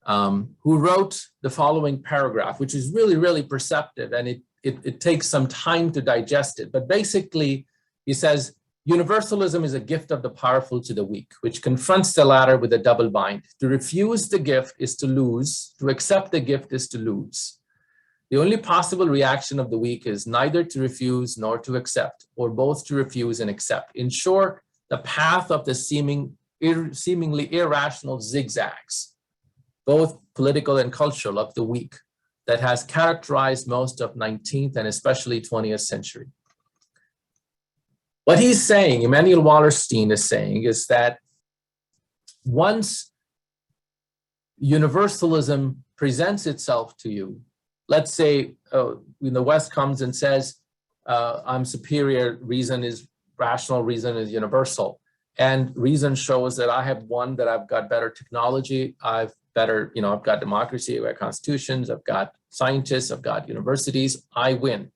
who wrote the following paragraph, which is really, really perceptive, and it takes some time to digest it. But basically, he says, universalism is a gift of the powerful to the weak, which confronts the latter with a double bind. To refuse the gift is to lose. To accept the gift is to lose. The only possible reaction of the weak is neither to refuse nor to accept, or both to refuse and accept. In short, the path of the seemingly irrational zigzags, both political and cultural, of the weak that has characterized most of 19th and especially 20th century. What he's saying, Emanuel Wallerstein is saying, is that once universalism presents itself to you, let's say when the West comes and says, I'm superior, reason is rational, reason is universal. And reason shows that I have won, that I've got better technology, I've got democracy, I've got constitutions, I've got scientists, I've got universities, I win.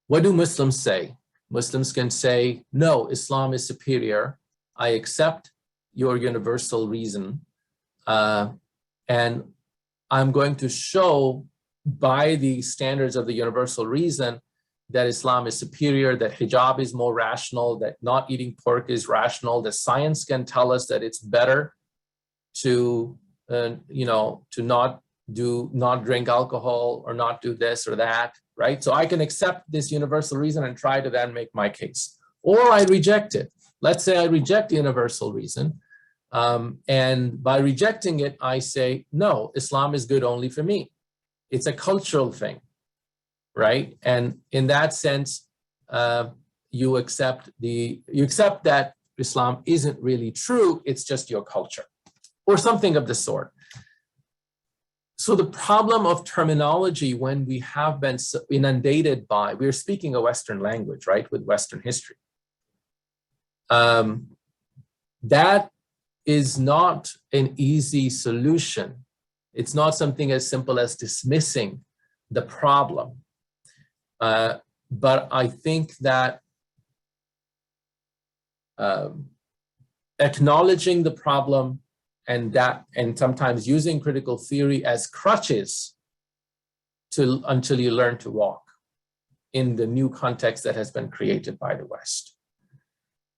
What do Muslims say? Muslims can say, no, Islam is superior. I accept your universal reason. And I'm going to show by the standards of the universal reason that Islam is superior, that hijab is more rational, that not eating pork is rational, that science can tell us that it's better to not drink alcohol or not do this or that, right? So I can accept this universal reason and try to then make my case. Or I reject it. Let's say I reject the universal reason. And by rejecting it, I say, no, Islam is good only for me. It's a cultural thing, right? And in that sense, you accept that Islam isn't really true, it's just your culture, or something of the sort. So the problem of terminology, when we have been inundated by, we're speaking a Western language, right, with Western history. That is not an easy solution. It's not something as simple as dismissing the problem. But I think that acknowledging the problem and sometimes using critical theory as crutches until you learn to walk in the new context that has been created by the West.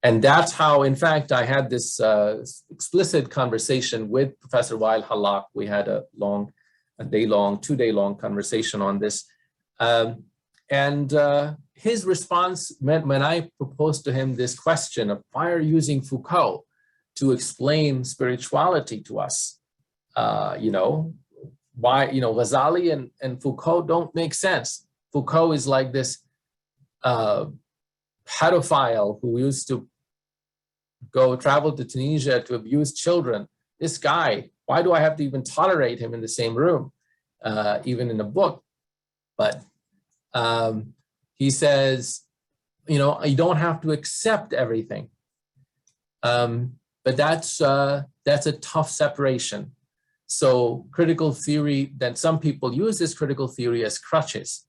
And that's how, in fact, I had this explicit conversation with Professor Wael Hallaq. We had a 2-day-long conversation on this. And his response meant, when I proposed to him this question of why are you using Foucault to explain spirituality to us? Why, Ghazali and Foucault don't make sense. Foucault is like this pedophile who used to travel to Tunisia to abuse children. This guy, why do I have to even tolerate him in the same room, even in a book? But he says, you don't have to accept everything. But that's a tough separation. So critical theory, then some people use this critical theory as crutches.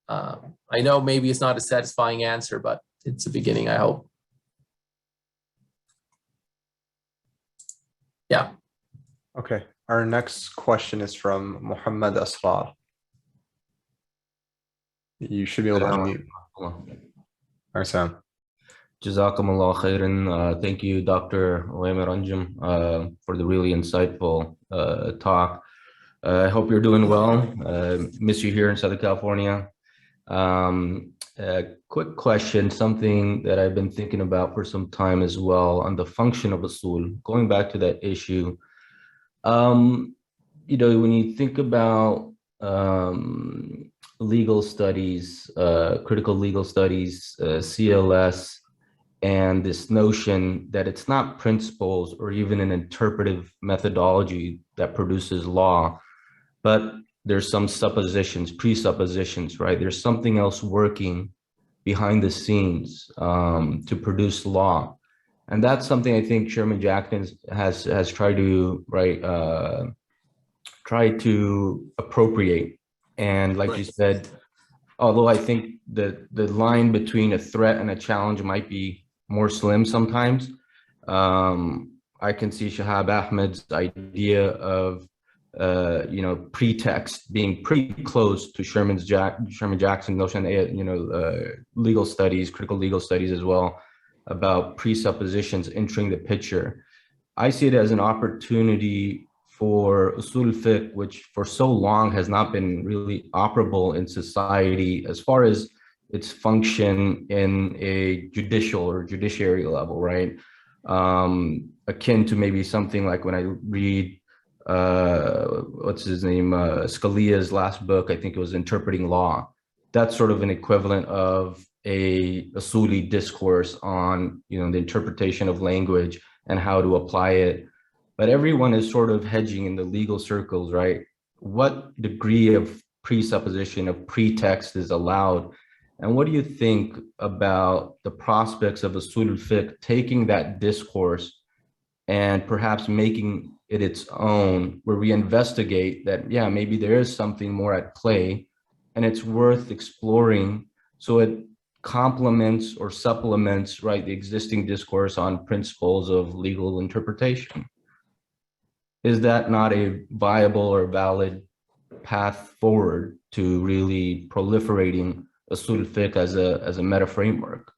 I know maybe it's not a satisfying answer, but it's a beginning, I hope. Yeah. Okay. Our next question is from Mohammed Asrar. You should be able to unmute. Our sound. Jazakumullah khairan. Thank you, Dr. Ovamir Anjum, for the really insightful talk. I hope you're doing well. Miss you here in Southern California. A quick question, something that I've been thinking about for some time as well on the function of Usul. Going back to that issue, you know, when you think about legal studies, critical legal studies, CLS, and this notion that it's not principles or even an interpretive methodology that produces law, but there's some suppositions, presuppositions, right? There's something else working behind the scenes to produce law. And that's something I think Chairman Jackson has tried to, right, try to appropriate. And like you said, although I think the line between a threat and a challenge might be more slim sometimes, I can see Shahab Ahmed's idea of you know, pretext being pretty close to Sherman Jackson's notion, you know, legal studies, critical legal studies as well, about presuppositions entering the picture. I see it as an opportunity for Usul al-Fiqh, which for so long has not been really operable in society as far as its function in a judicial or judiciary level, right? Akin to maybe something like when I read what's his name, Scalia's last book, I think it was Interpreting Law. That's sort of an equivalent of a Usuli discourse on, you know, the interpretation of language and how to apply it. But everyone is sort of hedging in the legal circles, right? What degree of presupposition, of pretext is allowed? And what do you think about the prospects of Usul al-Fiqh taking that discourse and perhaps making it its own, where we investigate that, yeah, maybe there is something more at play and it's worth exploring, so it complements or supplements, right, the existing discourse on principles of legal interpretation? Is that not a viable or valid path forward to really proliferating Usul al-Fiqh as a meta framework?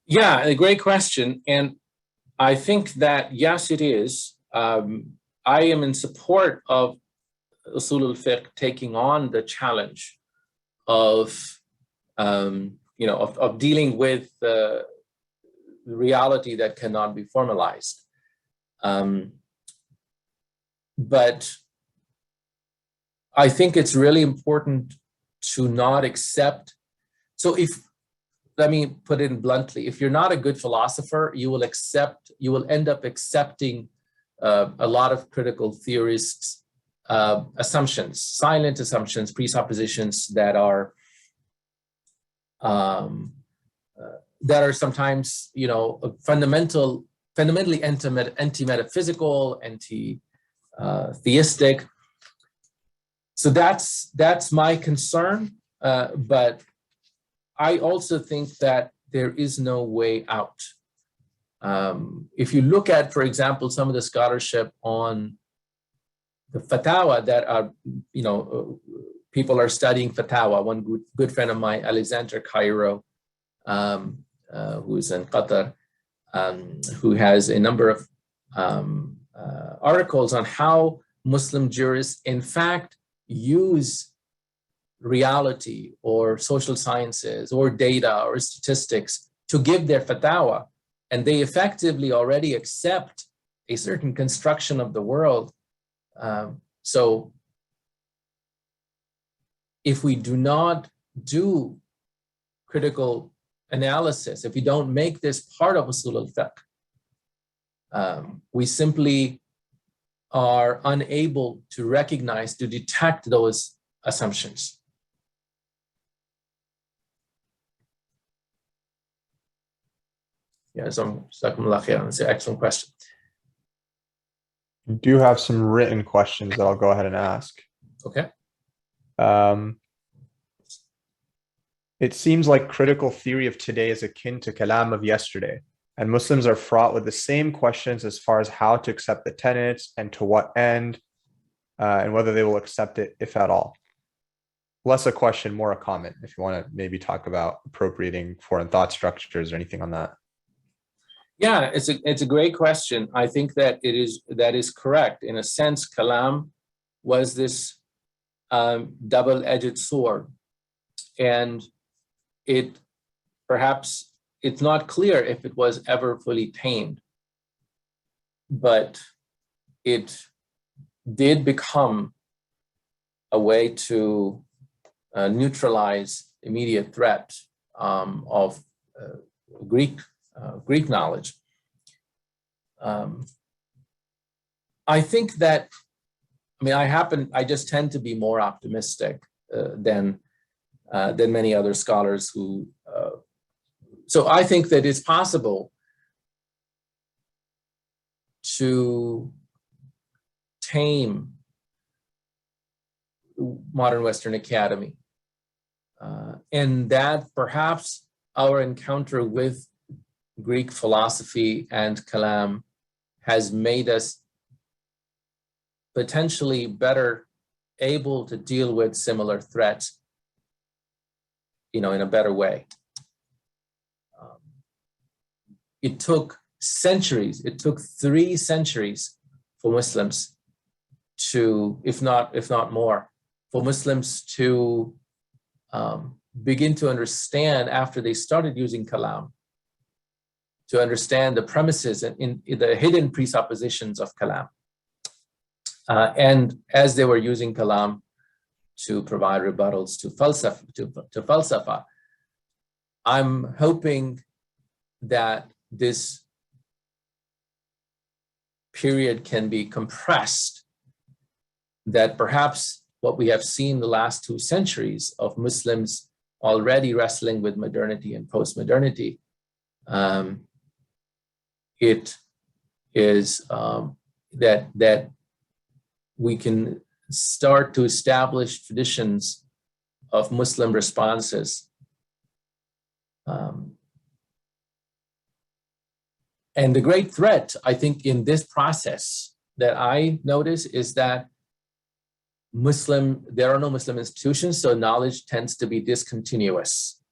Yeah, a great question. And I think that, yes, it is. I am in support of Usul al-Fiqh taking on the challenge of, you know, of dealing with the reality that cannot be formalized. But I think it's really important to not accept. So let me put it bluntly, if you're not a good philosopher, you will end up accepting a lot of critical theorists' assumptions, silent assumptions, presuppositions that are sometimes, you know, fundamentally anti-metaphysical, anti-theistic. So that's my concern, but I also think that there is no way out. If you look at, for example, some of the scholarship on the fatwa that are, you know, people are studying fatwa. One good friend of mine, Alexander Cairo, who is in Qatar, who has a number of articles on how Muslim jurists, in fact, use reality or social sciences or data or statistics to give their fatwa, and they effectively already accept a certain construction of the world. So if we do not do critical analysis, if we don't make this part of Usul al-Fiqh, we simply are unable to recognize, to detect those assumptions. Yeah, so it's an excellent question. We do have some written questions that I'll go ahead and ask. Okay. It seems like critical theory of today is akin to kalam of yesterday, and Muslims are fraught with the same questions as far as how to accept the tenets and to what end, and whether they will accept it, if at all. less a question, more a comment, if you want to maybe talk about appropriating foreign thought structures or anything on that. Yeah, it's a great question. I think that that is correct. In a sense, kalam was this double-edged sword, and perhaps it's not clear if it was ever fully tamed, but it did become a way to neutralize immediate threat of Greek knowledge. I think that, I just tend to be more optimistic than many other scholars who, so I think that it's possible to tame modern Western academy, and that perhaps our encounter with Greek philosophy and kalam has made us potentially better able to deal with similar threats, in a better way. It took centuries. It took 3 centuries for Muslims to, if not more, for Muslims to begin to understand, after they started using kalam, to understand the premises and in the hidden presuppositions of kalam. And as they were using kalam to provide rebuttals to falsafa, I'm hoping that this period can be compressed, that perhaps what we have seen the last 2 centuries of Muslims already wrestling with modernity and post-modernity, it is that we can start to establish traditions of Muslim responses. And the great threat, I think, in this process that I notice is that there are no Muslim institutions, so knowledge tends to be discontinuous.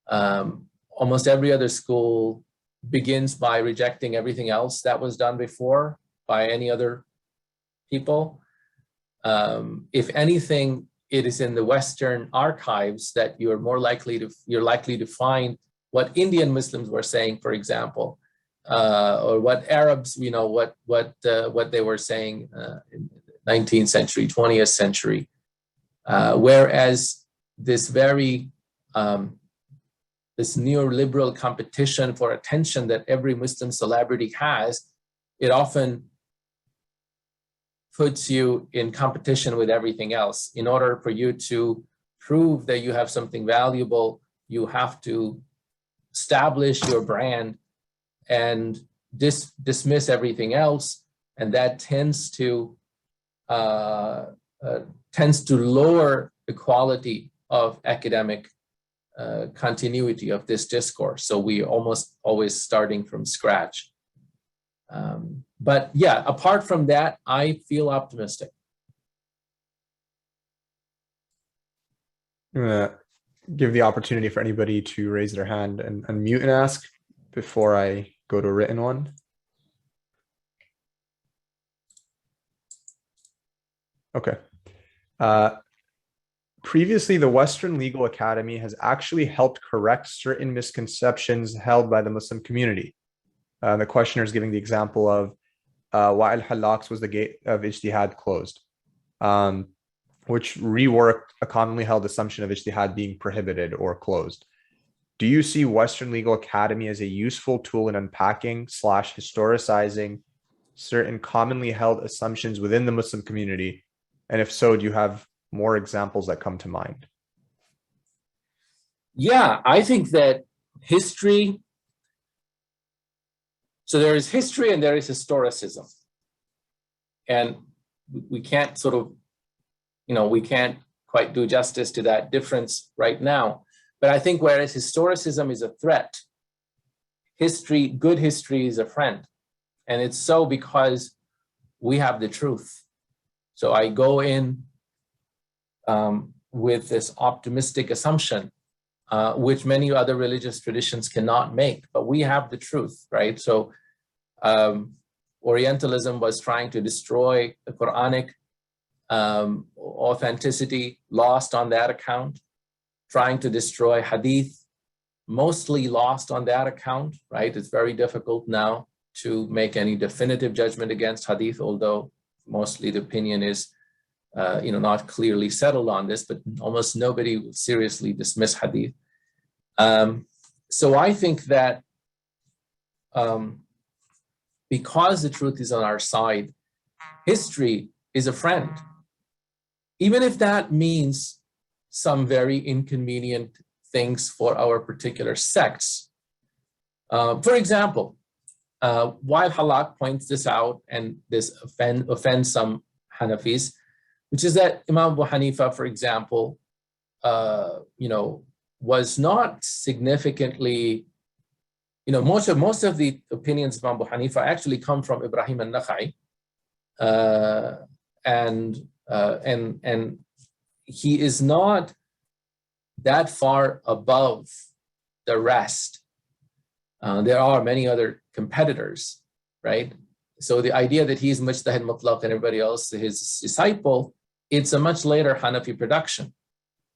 Almost every other school begins by rejecting everything else that was done before by any other people. If anything, it is in the Western archives that you're likely to find what Indian Muslims were saying, for example, or what Arabs, what they were saying in the 19th century, 20th century. Whereas this very this neoliberal competition for attention that every Muslim celebrity has, it often puts you in competition with everything else. In order for you to prove that you have something valuable, you have to establish your brand and dismiss everything else, and that tends to lower the quality of academic continuity of this discourse. So we almost always starting from scratch. But yeah, apart from that, I feel optimistic. I'm gonna give the opportunity for anybody to raise their hand and unmute and ask before I go to a written one. Okay. Previously, the Western Legal Academy has actually helped correct certain misconceptions held by the Muslim community. The questioner is giving the example of why al-Halaks was the gate of ijtihad closed, which reworked a commonly held assumption of ijtihad being prohibited or closed. Do you see Western Legal Academy as a useful tool in unpacking / historicizing certain commonly held assumptions within the Muslim community? And if so, do you have more examples that come to mind? Yeah, I think that history, so there is history and there is historicism. And we can't we can't quite do justice to that difference right now. But I think whereas historicism is a threat, good history is a friend. And it's so because we have the truth. So I go in with this optimistic assumption, which many other religious traditions cannot make, but we have the truth, right? So Orientalism was trying to destroy the Quranic authenticity, lost on that account, trying to destroy Hadith, mostly lost on that account, right? It's very difficult now to make any definitive judgment against Hadith, although mostly the opinion is not clearly settled on this, but almost nobody will seriously dismiss Hadith. So I think that because the truth is on our side, history is a friend. Even if that means some very inconvenient things for our particular sects. For example, while Halak points this out, and this offends some Hanafis, which is that Imam Abu Hanifa, for example, was not significantly, most of the opinions of Imam Abu Hanifa actually come from Ibrahim al-Nakhai, and he is not that far above the rest. There are many other competitors, right? So the idea that he's Mujtahid Mutlaq and everybody else is his disciple, it's a much later Hanafi production.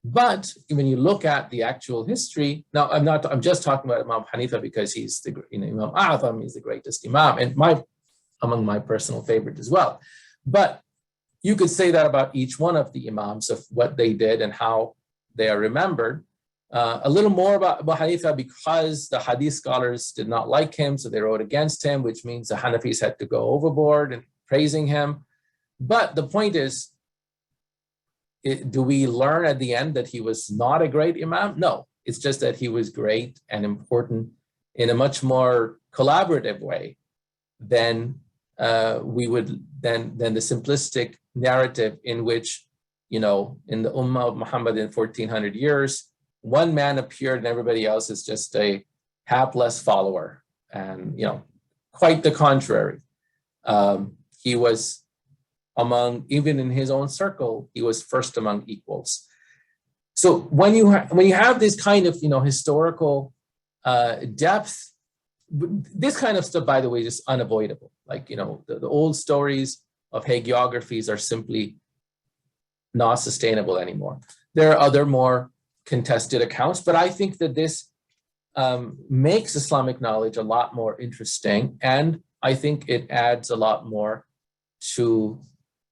But when you look at the actual history, now I'm just talking about Imam Hanifa because he's the Imam A'zam, he's the greatest Imam, and among my personal favorites as well. But you could say that about each one of the Imams, of what they did and how they are remembered. A little more about Abu Hanifa because the Hadith scholars did not like him, so they wrote against him, which means the Hanafis had to go overboard in praising him. But the point is, do we learn at the end that he was not a great Imam? No, it's just that he was great and important in a much more collaborative way than than the simplistic narrative in which, in the Ummah of Muhammad in 1400 years, one man appeared and everybody else is just a hapless follower. And, quite the contrary. He was even in his own circle, he was first among equals. So when you have this kind of, historical depth, this kind of stuff, by the way, is unavoidable. Like, the old stories of hagiographies are simply not sustainable anymore. There are other more contested accounts, but I think that this makes Islamic knowledge a lot more interesting, and I think it adds a lot more to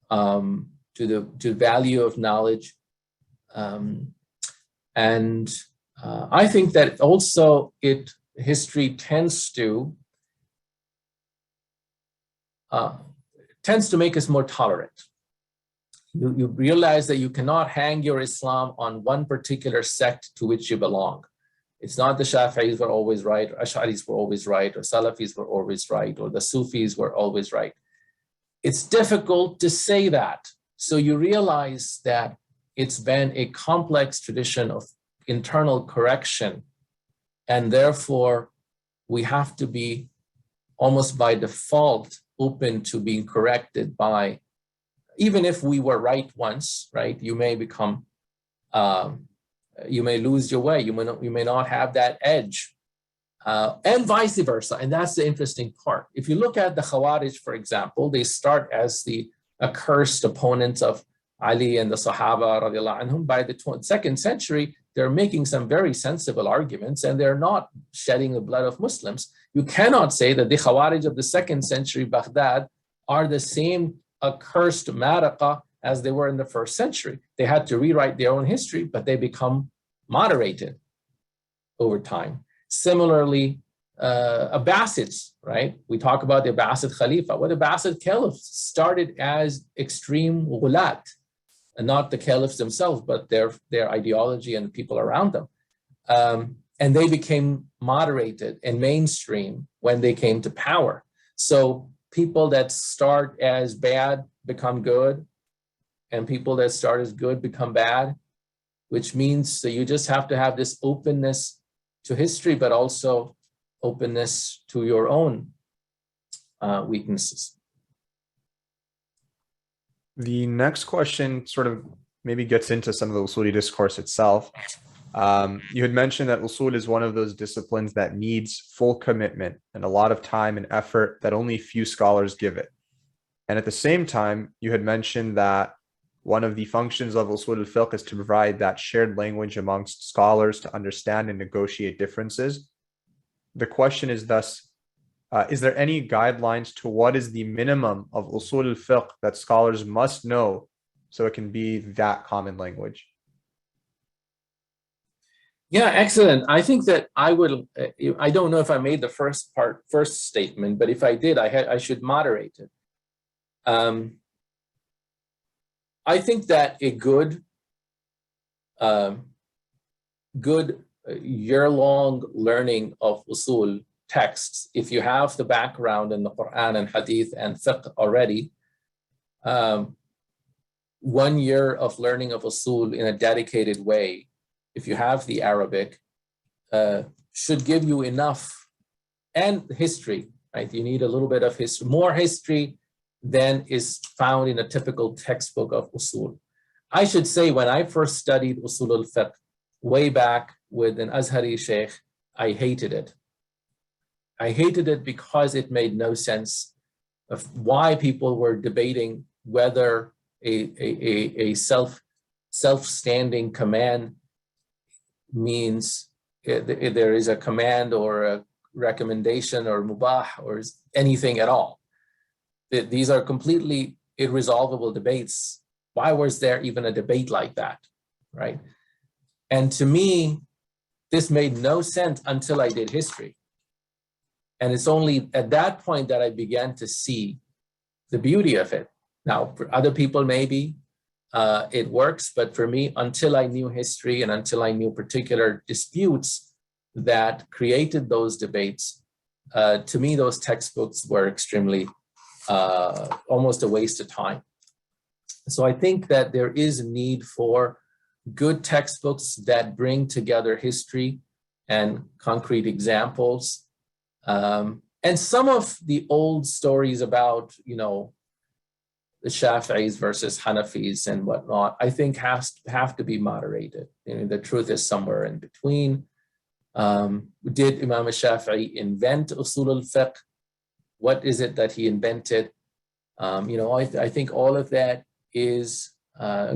the value of knowledge, and I think that also history tends to make us more tolerant. You realize that you cannot hang your Islam on one particular sect to which you belong. It's not the Shafi'is were always right, or Ash'aris were always right, or Salafis were always right, or the Sufis were always right. It's difficult to say that. So you realize that it's been a complex tradition of internal correction, and therefore we have to be almost by default open to being corrected by, even if we were right once, right? You may become, you may lose your way. You may not have that edge, and vice versa. And that's the interesting part. If you look at the Khawarij, for example, they start as the accursed opponents of Ali and the Sahaba, radiallahu anhum. By the 2nd century, they're making some very sensible arguments, and they're not shedding the blood of Muslims. You cannot say that the Khawarij of the 2nd century Baghdad are the same accursed Maraqa as they were in the 1st century. They had to rewrite their own history, but they become moderated over time. Similarly, Abbasids, right? We talk about the Abbasid Khalifa. Well, the Abbasid caliphs started as extreme ghulat, and not the caliphs themselves, but their ideology and people around them. And they became moderated and mainstream when they came to power. So people that start as bad become good, and people that start as good become bad, which means that you just have to have this openness to history, but also openness to your own weaknesses. The next question sort of maybe gets into some of the usuli discourse itself. You had mentioned that usul is one of those disciplines that needs full commitment and a lot of time and effort that only few scholars give it. And at the same time, you had mentioned that one of the functions of Usul al-Fiqh is to provide that shared language amongst scholars to understand and negotiate differences. The question is thus, is there any guidelines to what is the minimum of Usul al-Fiqh that scholars must know so it can be that common language? Yeah, excellent. I think that I don't know if I made the first statement, but if I did, I should moderate it. I think that a good year-long learning of usul texts, if you have the background in the Quran and Hadith and Fiqh already, 1 year of learning of usul in a dedicated way, if you have the Arabic, should give you enough, and history, right? You need a little bit of history, more history than is found in a typical textbook of usul. I should say, when I first studied Usul al-Fiqh way back with an Azhari sheikh, I hated it. I hated it because it made no sense of why people were debating whether a self-standing command means there is a command or a recommendation or mubah or anything at all. These are completely irresolvable debates. Why was there even a debate like that, right? And to me, this made no sense until I did history. And it's only at that point that I began to see the beauty of it. Now, for other people, maybe it works, but for me, until I knew history and until I knew particular disputes that created those debates, to me, those textbooks were extremely almost a waste of time. So I think that there is a need for good textbooks that bring together history and concrete examples. And some of the old stories about, the Shafi'is versus Hanafis and whatnot, I think have to be moderated. The truth is somewhere in between. Did Imam al-Shafi'i invent Usul al-Fiqh? What is it that he invented? I think all of that is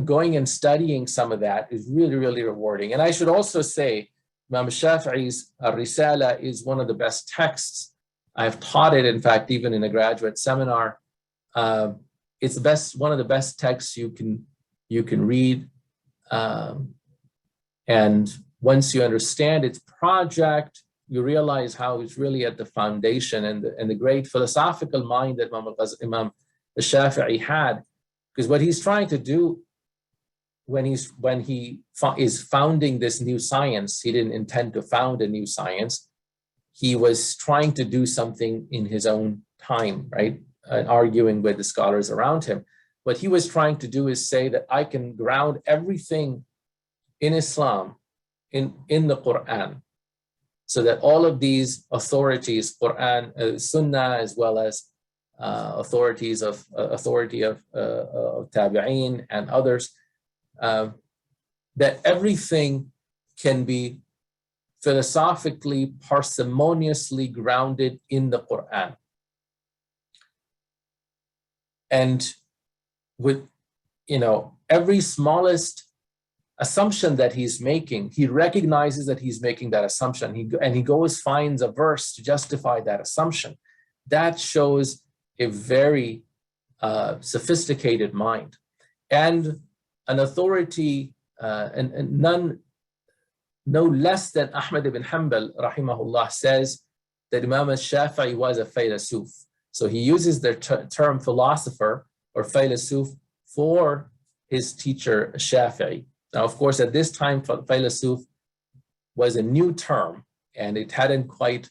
going and studying some of that is really, really rewarding. And I should also say, Imam al-Shafi'i's Risala is one of the best texts. I've taught it, in fact, even in a graduate seminar. It's one of the best texts you can read. And once you understand its project, you realize how it's really at the foundation and the great philosophical mind that Imam al-Shafi'i had. Because what he's trying to do when he is founding this new science, he didn't intend to found a new science. He was trying to do something in his own time, right? Arguing with the scholars around him. What he was trying to do is say that I can ground everything in Islam in the Quran, so that all of these authorities, Quran, Sunnah, as well as authority of Tabi'een and others, that everything can be philosophically, parsimoniously grounded in the Quran. And with, every smallest assumption that he's making, he recognizes that he's making that assumption. He goes, finds a verse to justify that assumption. That shows a very sophisticated mind. And an authority, and no less than Ahmad ibn Hanbal, rahimahullah, says that Imam al-Shafi'i was a philosopher. So he uses the term philosopher or philosopher for his teacher Shafi'i. Now, of course, at this time, philosopher was a new term, and it hadn't quite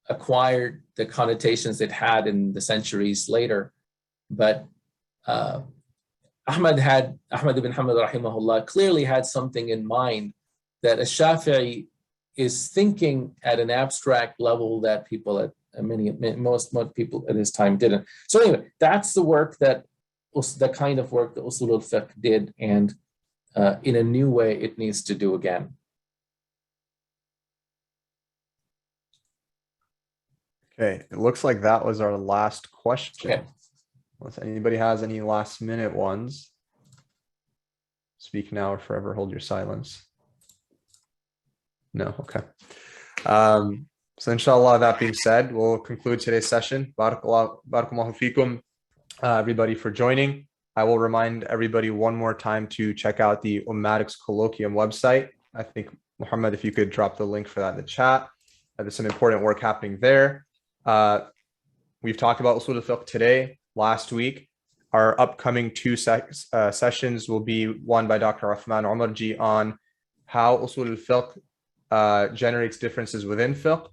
acquired the connotations it had in the centuries later. But Ahmad ibn Hanbal, rahimahullah, clearly had something in mind that a Shafi'i is thinking at an abstract level that people most people at his time didn't. So anyway, that's the work that the kind of work that Usul al-Fiqh did, and in a new way it needs to do again. Okay, it looks like that was our last question. Okay. If anybody has any last minute ones, speak now or forever hold your silence. No, okay. So inshallah, that being said, we'll conclude today's session. Barakallahu fikum, everybody, for joining. I will remind everybody one more time to check out the Ummatics Colloquium website. I think, Mohammed, if you could drop the link for that in the chat. There's some important work happening there. We've talked about Usul al-Fiqh today, last week. Our upcoming two sessions will be one by Dr. Osman Umarji on how Usul al-Fiqh generates differences within fiqh.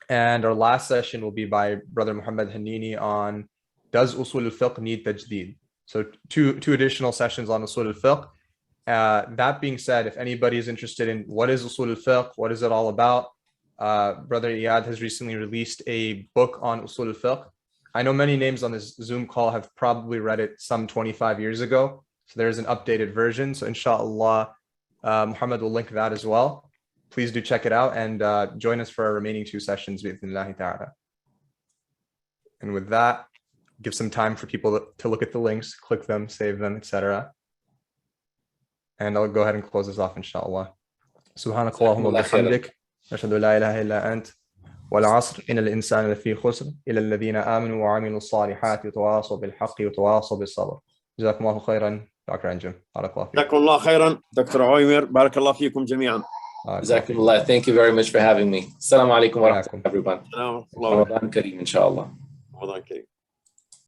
And our last session will be by Brother Mohammed Hannini on does Usul al-Fiqh need Tajdid? So two additional sessions on Usul al-Fiqh. That being said, if anybody is interested in what is Usul al-Fiqh, what is it all about, Brother Iyad has recently released a book on Usul al-Fiqh. I know many names on this Zoom call have probably read it some 25 years ago. So there's an updated version. So inshallah, Muhammad will link that as well. Please do check it out and join us for our remaining two sessions. And with that, give some time for people to look at the links, click them, save them, etc. And I'll go ahead and close this off, inshallah. Subhanakallahumma wa bihamdik. أشهد أن لا إله إلا أنت والعصر إن الإنسان لفي خسر إلا الذين آمنوا وعملوا الصالحات وتواصوا بالحق وتواصوا بالصبر. جزاكم الله خيرا. Dr. Anjum. جزاكم الله خيرا. Dr. Ovamir. بارك الله فيكم جميعا. Jazakumullah. Thank you very much for having me. Assalamu alaikum wa rahmatullahi everyone. Ramadan Kareem, inshallah. Ramadan Kareem.